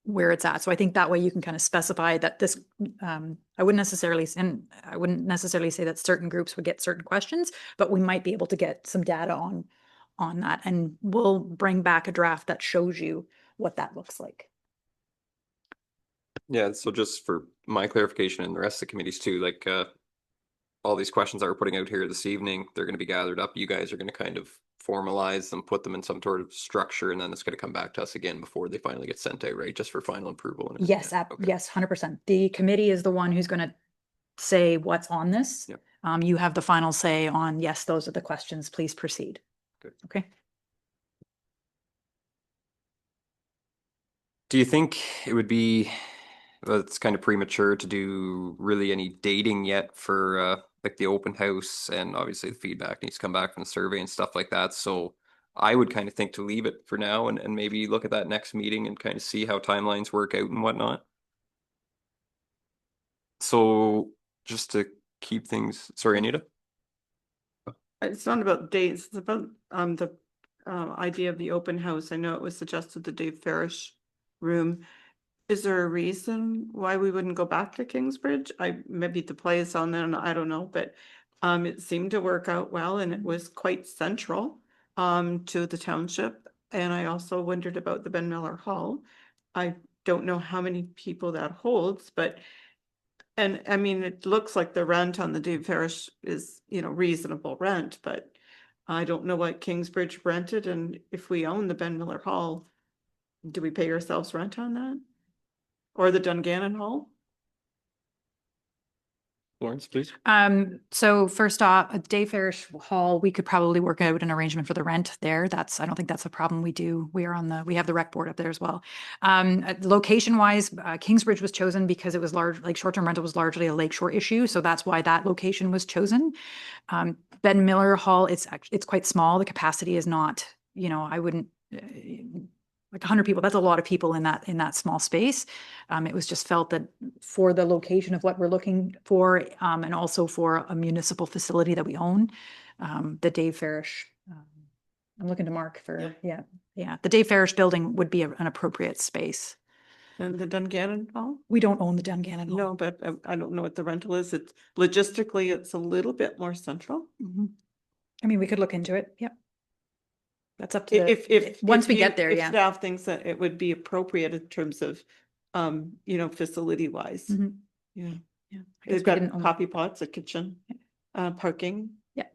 where it's at. So I think that way you can kind of specify that this, I wouldn't necessarily say that certain groups would get certain questions, but we might be able to get some data on that. And we'll bring back a draft that shows you what that looks like. Yeah, so just for my clarification and the rest of the committees too, like all these questions that we're putting out here this evening, they're going to be gathered up. You guys are going to kind of formalize them, put them in some sort of structure, and then it's going to come back to us again before they finally get sent out, right? Just for final approval. And Yes, okay. yes, 100%. The committee is the one who's going to say what's on this. Yep. You have the final say on, yes, those are the questions, please proceed. Good. Okay. Do you think it would be, well, it's kind of premature to do really any dating yet for like the open house, and obviously the feedback needs to come back from the survey and stuff like that. So I would kind of think to leave it for now and maybe look at that next meeting and kind of see how timelines work out and whatnot. So just to keep things, sorry, Anita? It's not about dates, it's about the idea of the open house. I know it was suggested the Dave Farish room. Is there a reason why we wouldn't go back to Kingsbridge? Maybe the play is on there, I don't know, but it seemed to work out well, and it was quite central to the township. And I also wondered about the Ben Miller Hall. I don't know how many people that holds, but and I mean, it looks like the rent on the Dave Farish is, reasonable rent, but I don't know what Kingsbridge rented, and if we own the Ben Miller Hall, do we pay ourselves rent on that? Or the Dungannon Hall? Lawrence, please. So first off, Dave Farish Hall, we could probably work out an arrangement for the rent there. I don't think that's a problem. We have the rec board up there as well. Location wise, Kingsbridge was chosen because it was large, like short-term rental was largely a lakeshore issue. So that's why that location was chosen. Ben Miller Hall, it's quite small. The capacity is not, I wouldn't, like 100 people, that's a lot of people in that small space. It was just felt that for the location of what we're looking for, and also for a municipal facility that we own, the Dave Farish, I'm looking to Mark for, yeah, the Dave Farish building would be an appropriate space. And the Dungannon Hall? We don't own the Dungannon Hall. No, but I don't know what the rental is. It's logistically, it's a little bit more central. I mean, we could look into it. Yep. That's up to once we get there. If Yeah. staff thinks that it would be appropriate in terms of, facility wise. Yeah. Yeah. They've got coffee pots, a kitchen, parking. Yeah,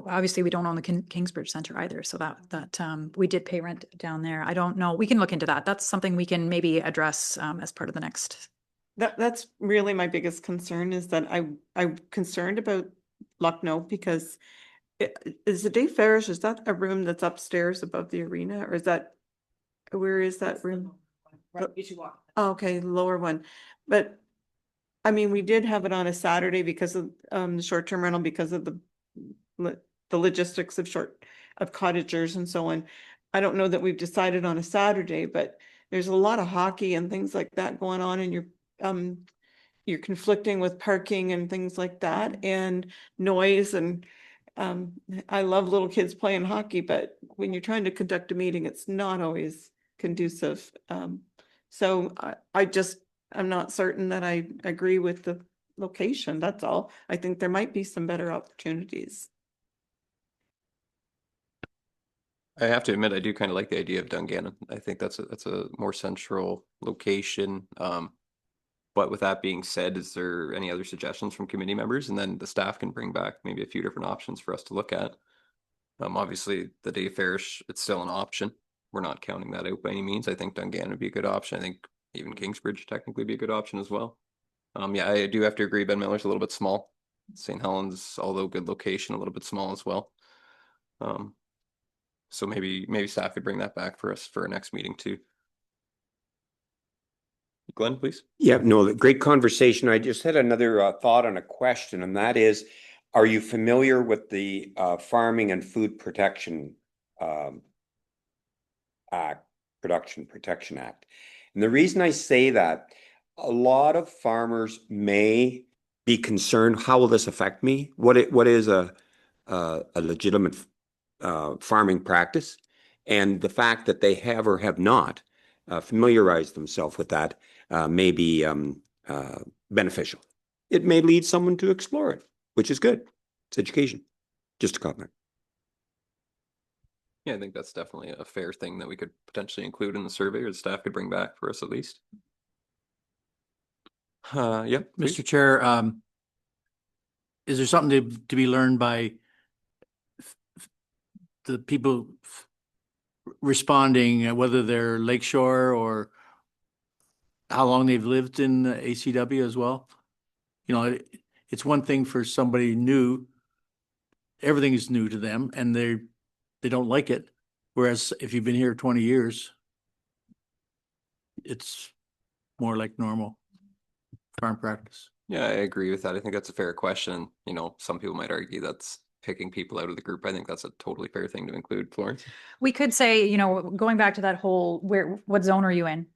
obviously we don't own the Kingsbridge Center either. So that we did pay rent down there. I don't know. We can look into that. That's something we can maybe address as part of the next. That's really my biggest concern, is that I'm concerned about Lucknow, because is the Dave Farish, is that a room that's upstairs above the arena, or where is that room? Right, you should walk. Oh, okay, lower one. But I mean, we did have it on a Saturday because of the short-term rental, because of the logistics of cottagers and so on. I don't know that we've decided on a Saturday, but there's a lot of hockey and things like that going on, and you're conflicting with parking and things like that, and noise, and I love little kids playing hockey, but when you're trying to conduct a meeting, it's not always conducive. So I'm not certain that I agree with the location. That's all. I think there might be some better opportunities. I have to admit, I do kind of like the idea of Dungannon. I think that's a more central location. But with that being said, is there any other suggestions from committee members? And then the staff can bring back maybe a few different options for us to look at. Obviously, the Dave Farish, it's still an option. We're not counting that out by any means. I think Dungannon would be a good option. I think even Kingsbridge technically be a good option as well. Yeah, I do have to agree. Ben Miller's a little bit small. St. Helens, although good location, a little bit small as well. So maybe staff could bring that back for us for our next meeting too. Glenn, please. Yeah, no, great conversation. I just had another thought on a question, and that is, are you familiar with the Farming and Food Protection Act, Production Protection Act? And the reason I say that, a lot of farmers may be concerned, how will this affect me? What is a legitimate farming practice? And the fact that they have or have not familiarized themselves with that may be beneficial. It may lead someone to explore it, which is good. It's education. Just a comment. Yeah, I think that's definitely a fair thing that we could potentially include in the survey, or the staff could bring back for us at least. Yeah, please. Mr. Chair, is there something to be learned by the people responding, whether they're Lakeshore or how long they've lived in ACW as well? You know, it's one thing for somebody new, everything is new to them and they don't like it. Whereas if you've been here 20 years, it's more like normal farm practice. Yeah, I agree with that. I think that's a fair question. You know, some people might argue that's picking people out of the group. I think that's a totally fair thing to include, Florence. We could say, you know, going back to that whole, what zone are you in?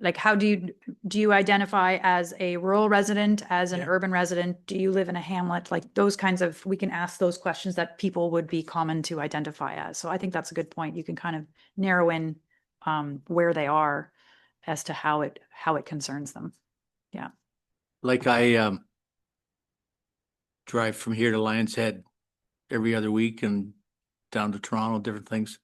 Like, how do you identify as a rural resident, as an urban resident? Do you live in a hamlet? Like those kinds of, we can ask those questions that people would be common to identify as. So I think that's a good point. You can kind of narrow in where they are as to how it concerns them. Yeah. Like I drive from here to Lions Head every other week and down to Toronto, different things.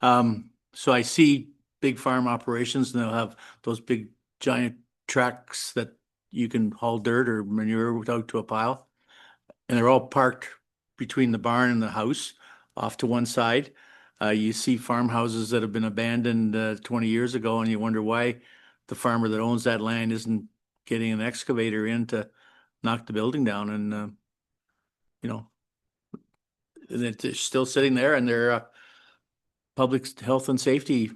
So I see big farm operations and they'll have those big giant tracks that you can haul dirt or manure out to a pile. And they're all parked between the barn and the house off to one side. You see farmhouses that have been abandoned 20 years ago, and you wonder why the farmer that owns that land isn't getting an excavator in to knock the building down. And, you know, they're still sitting there, and they're public health and safety,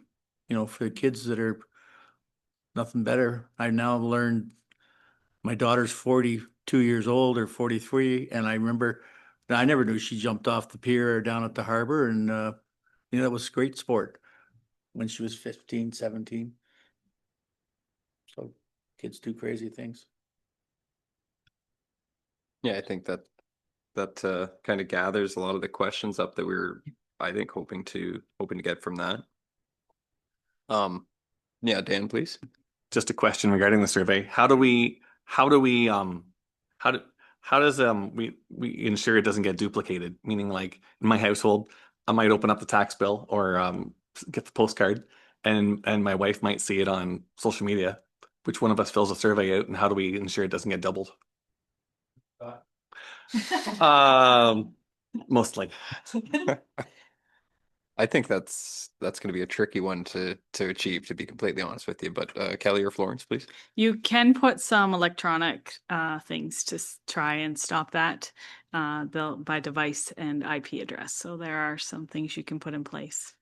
you know, for the kids that are nothing better. I've now learned my daughter's 42 years old or 43, and I remember I never knew she jumped off the pier or down at the harbor, and you know, that was great sport when she was 15, 17. So kids do crazy things. Yeah, I think that kind of gathers a lot of the questions up that we were, I think, hoping to get from that. Yeah, Dan, please. Just a question regarding the survey. How does we ensure it doesn't get duplicated? Meaning, like in my household, I might open up the tax bill or get the postcard, and my wife might see it on social media. Which one of us fills a survey out, and how do we ensure it doesn't get doubled? Mostly. I think that's going to be a tricky one to achieve, to be completely honest with you. But Kelly or Florence, please. You can put some electronic things to try and stop that by device and IP address. So there are some things you can put in place.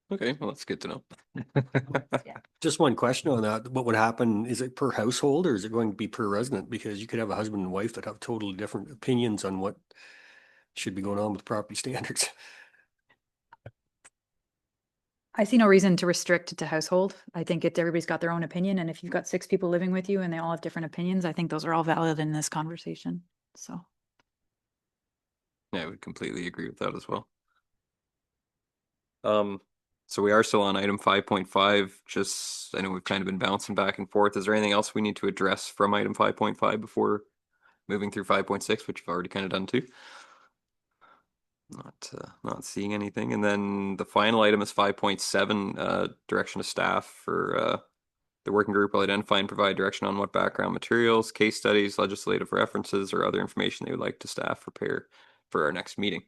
Okay, well, that's good to know. Just one question on that. What would happen? Is it per household or is it going to be per resident? Because you could have a husband and wife that have totally different opinions on what should be going on with property standards. I see no reason to restrict it to household. I think everybody's got their own opinion. And if you've got 6 people living with you and they all have different opinions, I think those are all valid in this conversation. So. Yeah, I would completely agree with that as well. So we are still on item 5.5. Just, I know we've kind of been bouncing back and forth. Is there anything else we need to address from item 5.5 before moving through 5.6, which you've already kind of done too? Not seeing anything. And then the final item is 5.7, direction to staff for the working group will identify and provide direction on what background materials, case studies, legislative references, or other information they would like to staff prepare for our next meeting.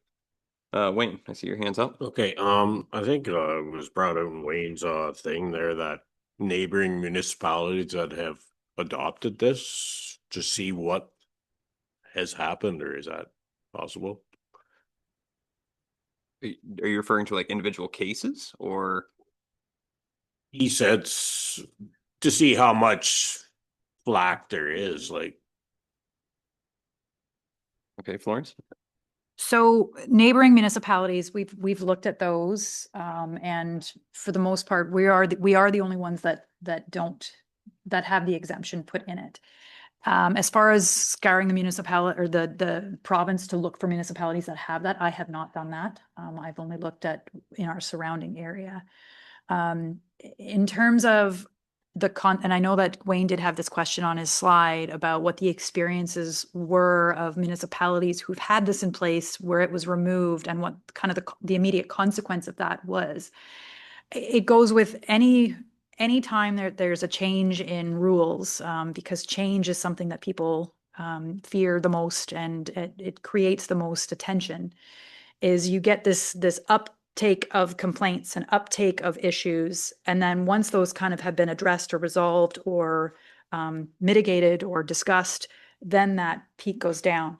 Wayne, I see your hands up. Okay, I think it was brought up in Wayne's thing there that neighboring municipalities that have adopted this to see what has happened, or is that possible? Are you referring to like individual cases, or? He said to see how much flack there is, like. Okay, Florence. So neighboring municipalities, we've looked at those, and for the most part, we are the only ones that have the exemption put in it. As far as scouring the municipality or the province to look for municipalities that have that, I have not done that. I've only looked at in our surrounding area. In terms of and I know that Wayne did have this question on his slide about what the experiences were of municipalities who've had this in place where it was removed and what kind of the immediate consequence of that was. It goes with any time there's a change in rules, because change is something that people fear the most, and it creates the most attention, is you get this uptake of complaints and uptake of issues. And then once those kind of have been addressed or resolved or mitigated or discussed, then that peak goes down.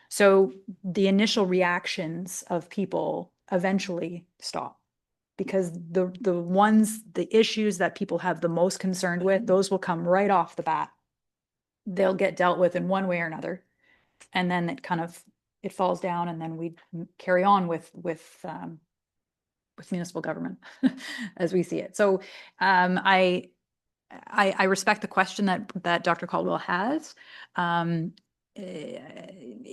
So the initial reactions of people eventually stop, because the issues that people have the most concerned with, those will come right off the bat. They'll get dealt with in one way or another. And then it falls down, and then we carry on with municipal government as we see it. So I respect the question that Dr. Caldwell has. It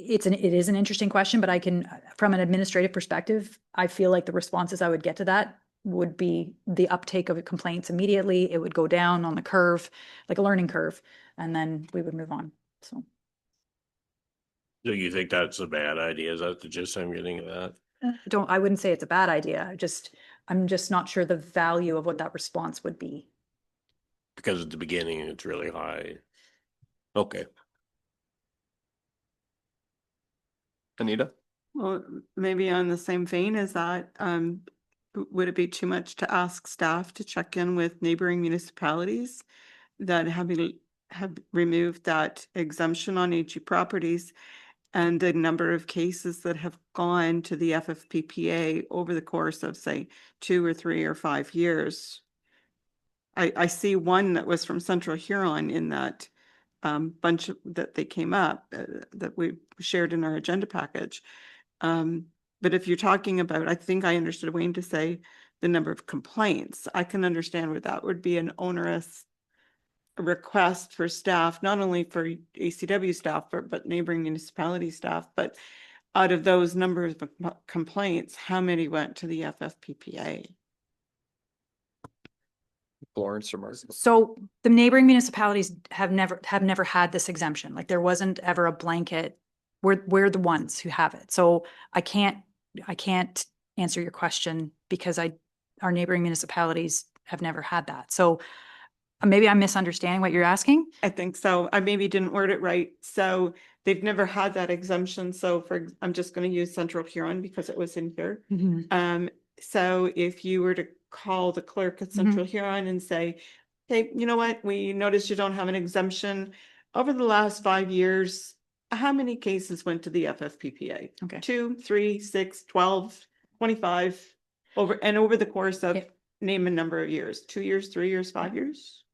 is an interesting question, but I can, from an administrative perspective, I feel like the responses I would get to that would be the uptake of complaints immediately. It would go down on the curve, like a learning curve, and then we would move on. So you think that's a bad idea? Is that the gist I'm getting at that? I wouldn't say it's a bad idea. I'm just not sure the value of what that response would be. Because at the beginning it's really high. Okay. Anita? Well, maybe on the same vein as that, would it be too much to ask staff to check in with neighboring municipalities that have removed that exemption on AG properties, and a number of cases that have gone to the FFPPA over the course of, say, 2 or 3 or 5 years? I see one that was from Central Huron in that bunch that they came up that we shared in our agenda package. But if you're talking about, I think I understood Wayne to say the number of complaints, I can understand where that would be an onerous request for staff, not only for ACW staff, but neighboring municipality staff. But out of those numbers of complaints, how many went to the FFPPA? Florence or Mark? So the neighboring municipalities have never had this exemption. Like, there wasn't ever a blanket. We're the ones who have it. So I can't answer your question because our neighboring municipalities have never had that. So maybe I'm misunderstanding what you're asking. I think so. I maybe didn't word it right. So they've never had that exemption. So I'm just going to use Central Huron because it was in here. So if you were to call the clerk at Central Huron and say, hey, you know what? We noticed you don't have an exemption. Over the last 5 years, how many cases went to the FFPPA? Okay. 2, 3, 6, 12, 25 over the course of name a number of years, 2 years, 3 years, 5 years?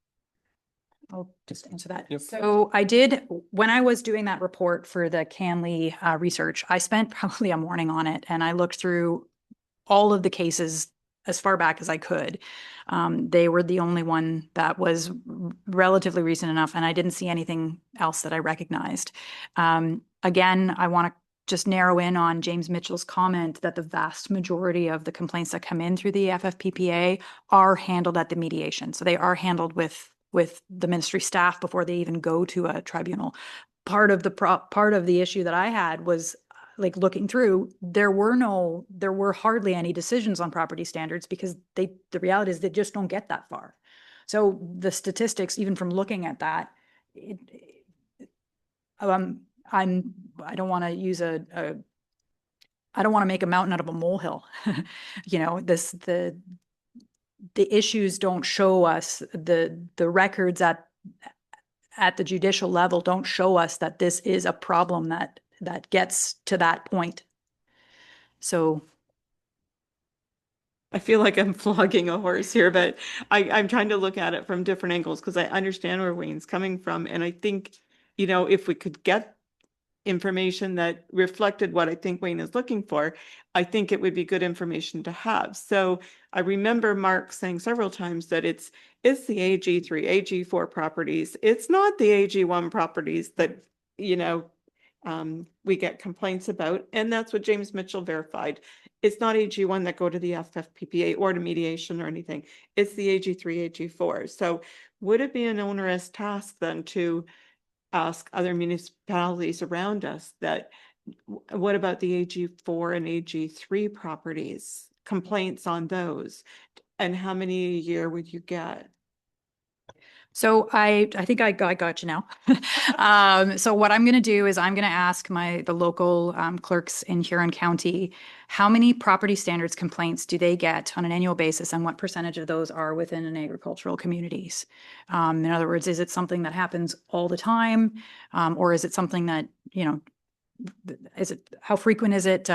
I'll just answer that. Yep. So I did, when I was doing that report for the Canley research, I spent probably a morning on it, and I looked through all of the cases as far back as I could. They were the only one that was relatively recent enough, and I didn't see anything else that I recognized. Again, I want to just narrow in on James Mitchell's comment that the vast majority of the complaints that come in through the FFPPA are handled at the mediation. So they are handled with the ministry staff before they even go to a tribunal. Part of the issue that I had was, like, looking through, there were hardly any decisions on property standards because the reality is they just don't get that far. So the statistics, even from looking at that, I don't want to make a mountain out of a molehill. You know, the issues don't show us, the records at the judicial level don't show us that this is a problem that gets to that point. So I feel like I'm flogging a horse here, but I'm trying to look at it from different angles because I understand where Wayne's coming from. And I think, you know, if we could get information that reflected what I think Wayne is looking for, I think it would be good information to have. So I remember Mark saying several times that it's the AG3, AG4 properties. It's not the AG1 properties that, you know, we get complaints about, and that's what James Mitchell verified. It's not AG1 that go to the FFPPA or to mediation or anything. It's the AG3, AG4. So would it be an onerous task then to ask other municipalities around us that, what about the AG4 and AG3 properties, complaints on those? And how many a year would you get? So I think I got you now. So what I'm going to do is I'm going to ask the local clerks in Huron County, how many property standards complaints do they get on an annual basis, and what percentage of those are within an agricultural communities? In other words, is it something that happens all the time, or is it something that, how frequent is it?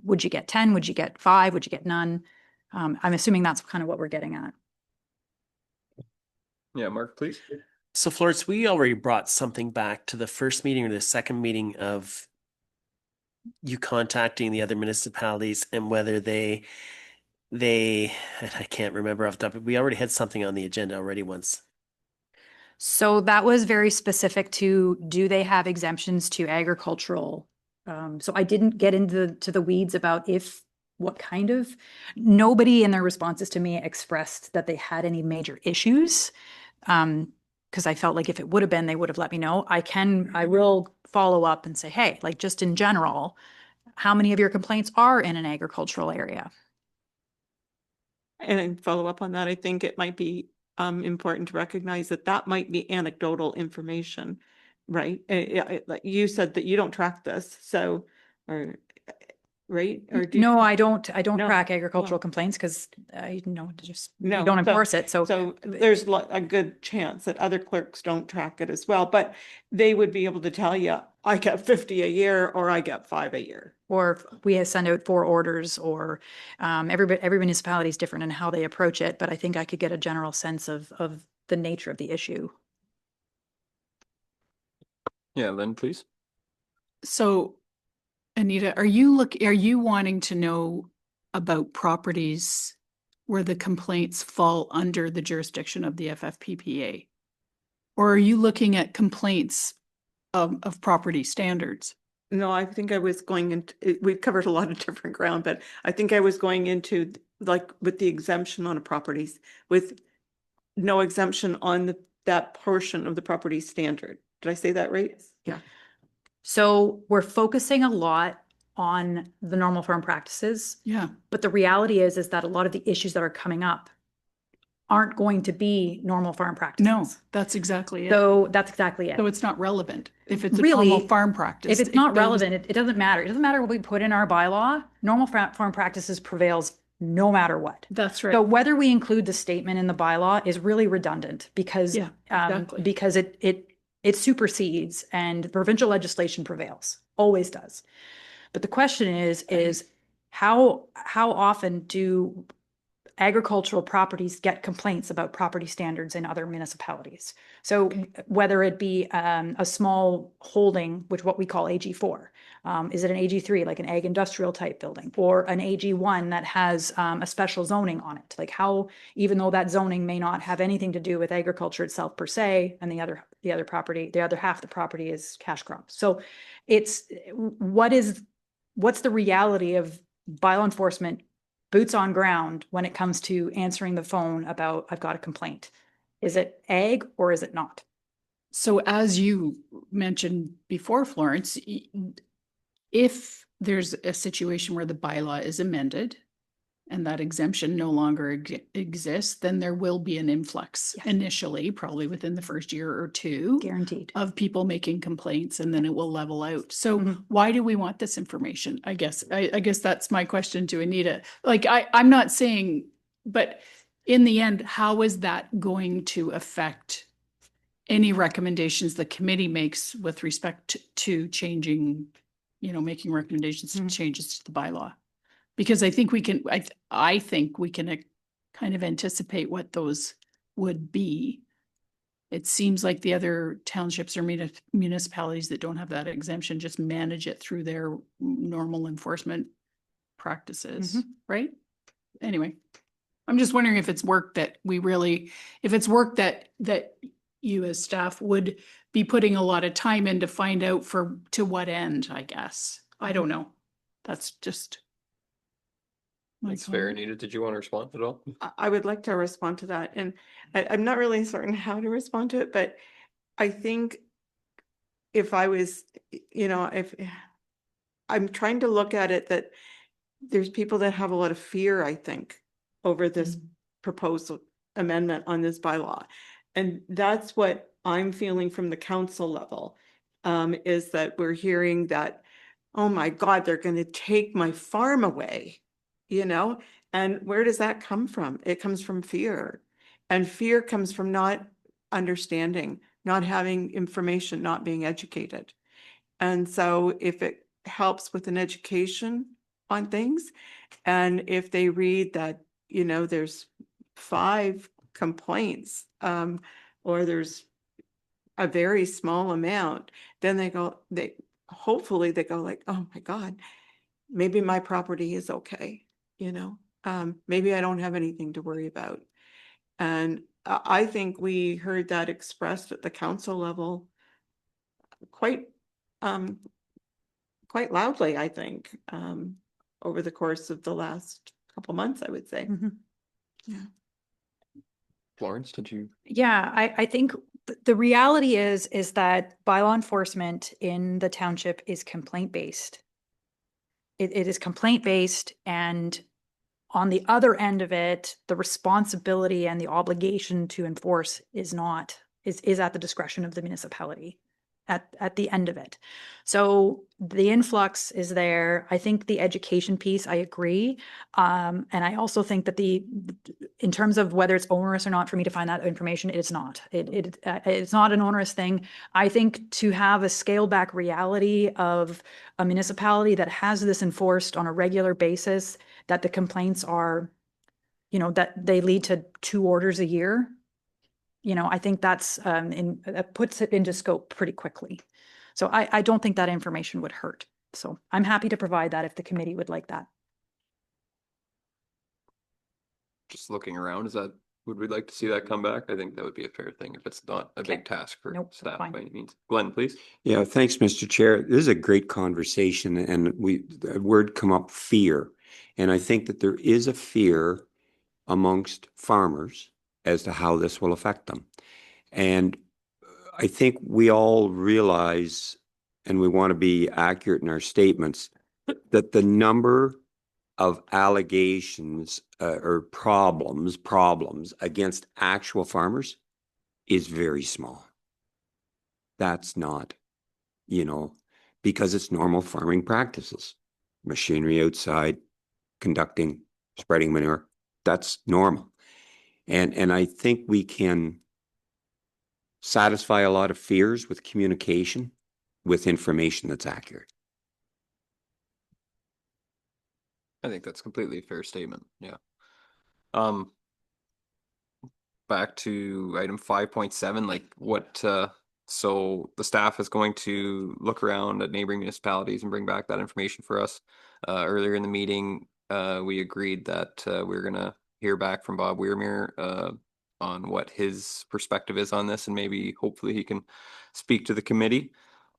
Would you get 10? Would you get 5? Would you get none? I'm assuming that's kind of what we're getting at. Yeah, Mark, please. So Florence, we already brought something back to the first meeting or the second meeting of you contacting the other municipalities and whether they, and I can't remember off the top, but we already had something on the agenda already once. So that was very specific to, do they have exemptions to agricultural? So I didn't get into the weeds about what kind of, nobody in their responses to me expressed that they had any major issues. Because I felt like if it would have been, they would have let me know. I will follow up and say, hey, like just in general, how many of your complaints are in an agricultural area? And follow up on that, I think it might be important to recognize that that might be anecdotal information, right? Like you said that you don't track this, so, or right? Or do No, I don't No. track agricultural Well. complaints because we No, don't so- enforce it. So there's a good chance that other clerks don't track it as well, but they would be able to tell you, I get 50 a year or I get 5 a year. or if we send out 4 orders, or every municipality is different in how they approach it. But I think I could get a general sense of the nature of the issue. Yeah, Lynn, please. So, Anita, are you wanting to know about properties where the complaints fall under the jurisdiction of the FFPPA? Or are you looking at complaints of property standards? No, I think I was going into, we've covered a lot of different ground, but I think I was going into like with the exemption on a properties, with no exemption on that portion of the property standard. Did I say that right? Yeah. So we're focusing a lot on the normal farm practices. Yeah. But the reality is that a lot of the issues that are coming up aren't going to be normal farm practices. No, that's exactly it. So that's exactly it. So it's not relevant. If it's a Really, normal farm practice. If it's not relevant, it doesn't matter. It doesn't matter what we put in our bylaw. Normal farm practices prevails no matter what. That's right. So whether we include the statement in the bylaw is really redundant because Yeah, exactly. because it supersedes and provincial legislation prevails, always does. But the question is how often do agricultural properties get complaints about property standards in other municipalities? So whether it be a small holding, which what we call AG4, is it an AG3, like an ag industrial type building, or an AG1 that has a special zoning on it? Like how, even though that zoning may not have anything to do with agriculture itself per se, and the other half of the property is cash crops. So what's the reality of bylaw enforcement boots on ground when it comes to answering the phone about, I've got a complaint? Is it ag or is it not? So as you mentioned before, Florence, if there's a situation where the bylaw is amended and that exemption no longer exists, then there will be an influx initially, probably within the first year or two. Guaranteed. Of people making complaints, and then it will level out. So why do we want this information? I guess that's my question to Anita. Like I'm not saying, but in the end, how is that going to affect any recommendations the committee makes with respect to changing, making recommendations to changes to the bylaw? Because I think we can kind of anticipate what those would be. It seems like the other townships or municipalities that don't have that exemption just manage it through their normal enforcement practices, right? Anyway, I'm just wondering if it's work that you as staff would be putting a lot of time in to find out to what end, I guess. I don't know. That's just. my That's fair. comment. Anita, did you want to respond at all? I would like to respond to that, and I'm not really certain how to respond to it, but I think if I was, if I'm trying to look at it, that there's people that have a lot of fear, I think, over this proposed amendment on this bylaw. And that's what I'm feeling from the council level, is that we're hearing that, oh my God, they're going to take my farm away, And where does that come from? It comes from fear. And fear comes from not understanding, not having information, not being educated. And so if it helps with an education on things, and if they read that, there's 5 complaints, or there's a very small amount, then hopefully they go like, oh my God, maybe my property is okay, maybe I don't have anything to worry about. And I think we heard that expressed at the council level quite loudly, I think, over the course of the last couple months, I would say. Yeah. Florence, did you? Yeah, I think the reality is that bylaw enforcement in the township is complaint-based. It is complaint-based, and on the other end of it, the responsibility and the obligation to enforce is at the discretion of the municipality at the end of it. So the influx is there. I think the education piece, I agree. And I also think that in terms of whether it's onerous or not for me to find that information, it's not. It's not an onerous thing. I think to have a scaled back reality of a municipality that has this enforced on a regular basis, that the complaints are, that they lead to 2 orders a year, I think that puts it into scope pretty quickly. So I don't think that information would hurt. So I'm happy to provide that if the committee would like that. Just looking around, would we like to see that come back? I think that would be a fair thing if it's not a big task for staff by any means. Glenn, please. Yeah, thanks, Mr. Chair. This is a great conversation, and the word come up, fear. And I think that there is a fear amongst farmers as to how this will affect them. And I think we all realize, and we want to be accurate in our statements, that the number of allegations or problems against actual farmers is very small. That's not, because it's normal farming practices. Machinery outside, conducting, spreading manure, that's normal. And I think we can satisfy a lot of fears with communication, with information that's accurate. I think that's completely a fair statement. Yeah. Back to item 5.7, like what, so the staff is going to look around at neighboring municipalities and bring back that information for us. Earlier in the meeting, we agreed that we're gonna hear back from Bob Weirmere on what his perspective is on this, and maybe hopefully he can speak to the committee.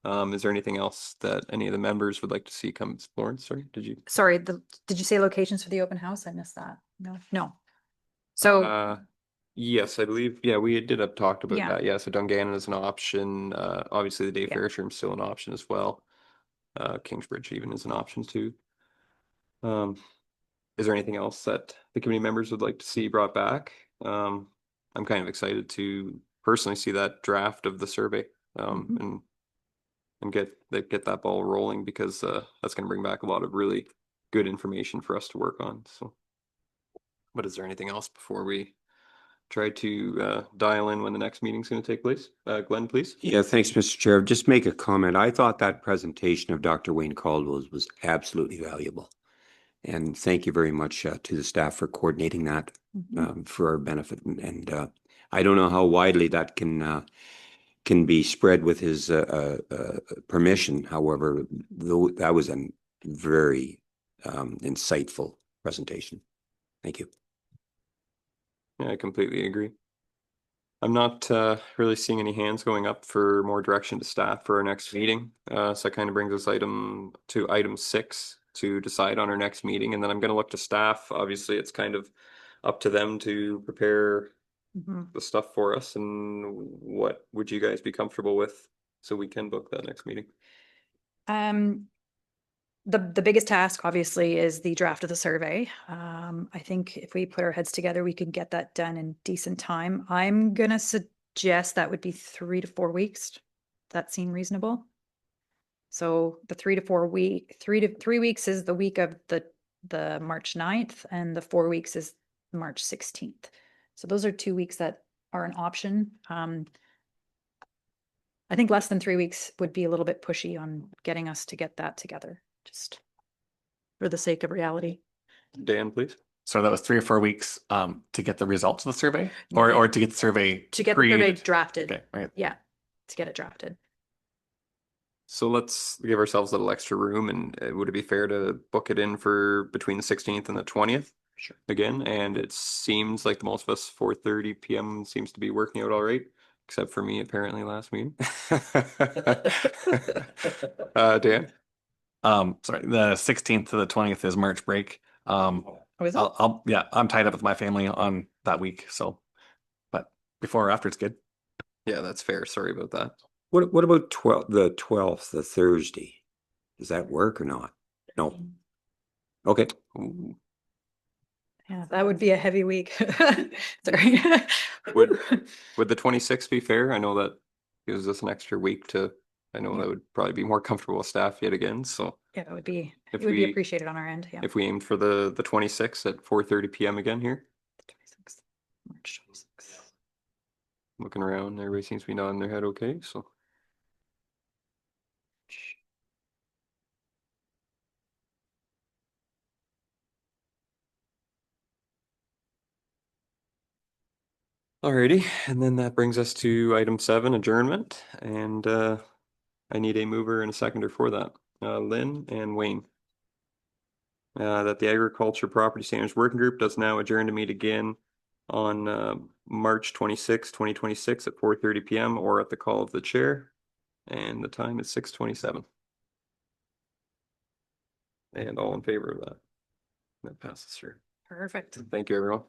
Is there anything else that any of the members would like to see come? Florence, sorry, did you? Sorry, did you say locations for the open house? I missed that. No. So yes, I believe, yeah, we did have talked about Yeah. that. Yeah, so Dungannon is an option. Obviously the Dave Yeah. Fairshire is still an option as well. Kingsbridge even is an option too. Is there anything else that the committee members would like to see brought back? I'm kind of excited to personally see that draft of the survey, and get that ball rolling, because that's going to bring back a lot of really good information for us to work on. So, but is there anything else before we try to dial in when the next meeting is going to take place? Glenn, please. Yeah, thanks, Mr. Chair. Just make a comment. I thought that presentation of Dr. Wayne Caldwell was absolutely valuable. And thank you very much to the staff for coordinating that for our benefit. And I don't know how widely that can be spread with his permission. However, that was a very insightful presentation. Thank you. Yeah, I completely agree. I'm not really seeing any hands going up for more direction to staff for our next meeting. So that kind of brings us to item 6 to decide on our next meeting. And then I'm going to look to staff. Obviously, it's kind of up to them to prepare the stuff for us. And what would you guys be comfortable with so we can book that next meeting? The biggest task, obviously, is the draft of the survey. I think if we put our heads together, we can get that done in decent time. I'm gonna suggest that would be 3 to 4 weeks. That seem reasonable? So the 3 to 4 week, 3 weeks is the week of the March 9th, and the 4 weeks is March 16th. So those are 2 weeks that are an option. I think less than 3 weeks would be a little bit pushy on getting us to get that together, just for the sake of reality. Dan, please. So that was 3 or 4 weeks to get the results of the survey, or to get the survey To get the survey created? drafted. Okay, right. Yeah, to get it drafted. So let's give ourselves a little extra room, and would it be fair to book it in for between the 16th and the 20th? Sure. Again, and it seems like the most of us 4:30 p.m. seems to be working out all right, except for me apparently last meeting. Dan? Sorry, the 16th to the 20th is March break. Is it? Yeah, I'm tied up with my family on that week, so, but before or after, it's good. Yeah, that's fair. Sorry about that. What about the 12th, the Thursday? Does that work or not? No. Okay. Ooh. Yeah, that would be a heavy week. Sorry. Would the 26th be fair? I know that gives us an extra week to, I know that would probably be more comfortable with staff yet again, so. Yeah, it would be If it would be we- appreciated on our end. Yeah. If we aimed for the 26th at 4:30 p.m. again here, 26th, March 26th. looking around, everybody seems to be nodding their head okay, so. Alrighty, and then that brings us to item 7, adjournment, and I need a mover and a seconder for that. Lynn and Wayne. That the Agriculture Property Standards Working Group does now adjourn to meet again on March 26, 2026 at 4:30 p.m. or at the call of the chair, and the time is 6:27. And all in favor of that? That passes through. Perfect. Thank you, everyone.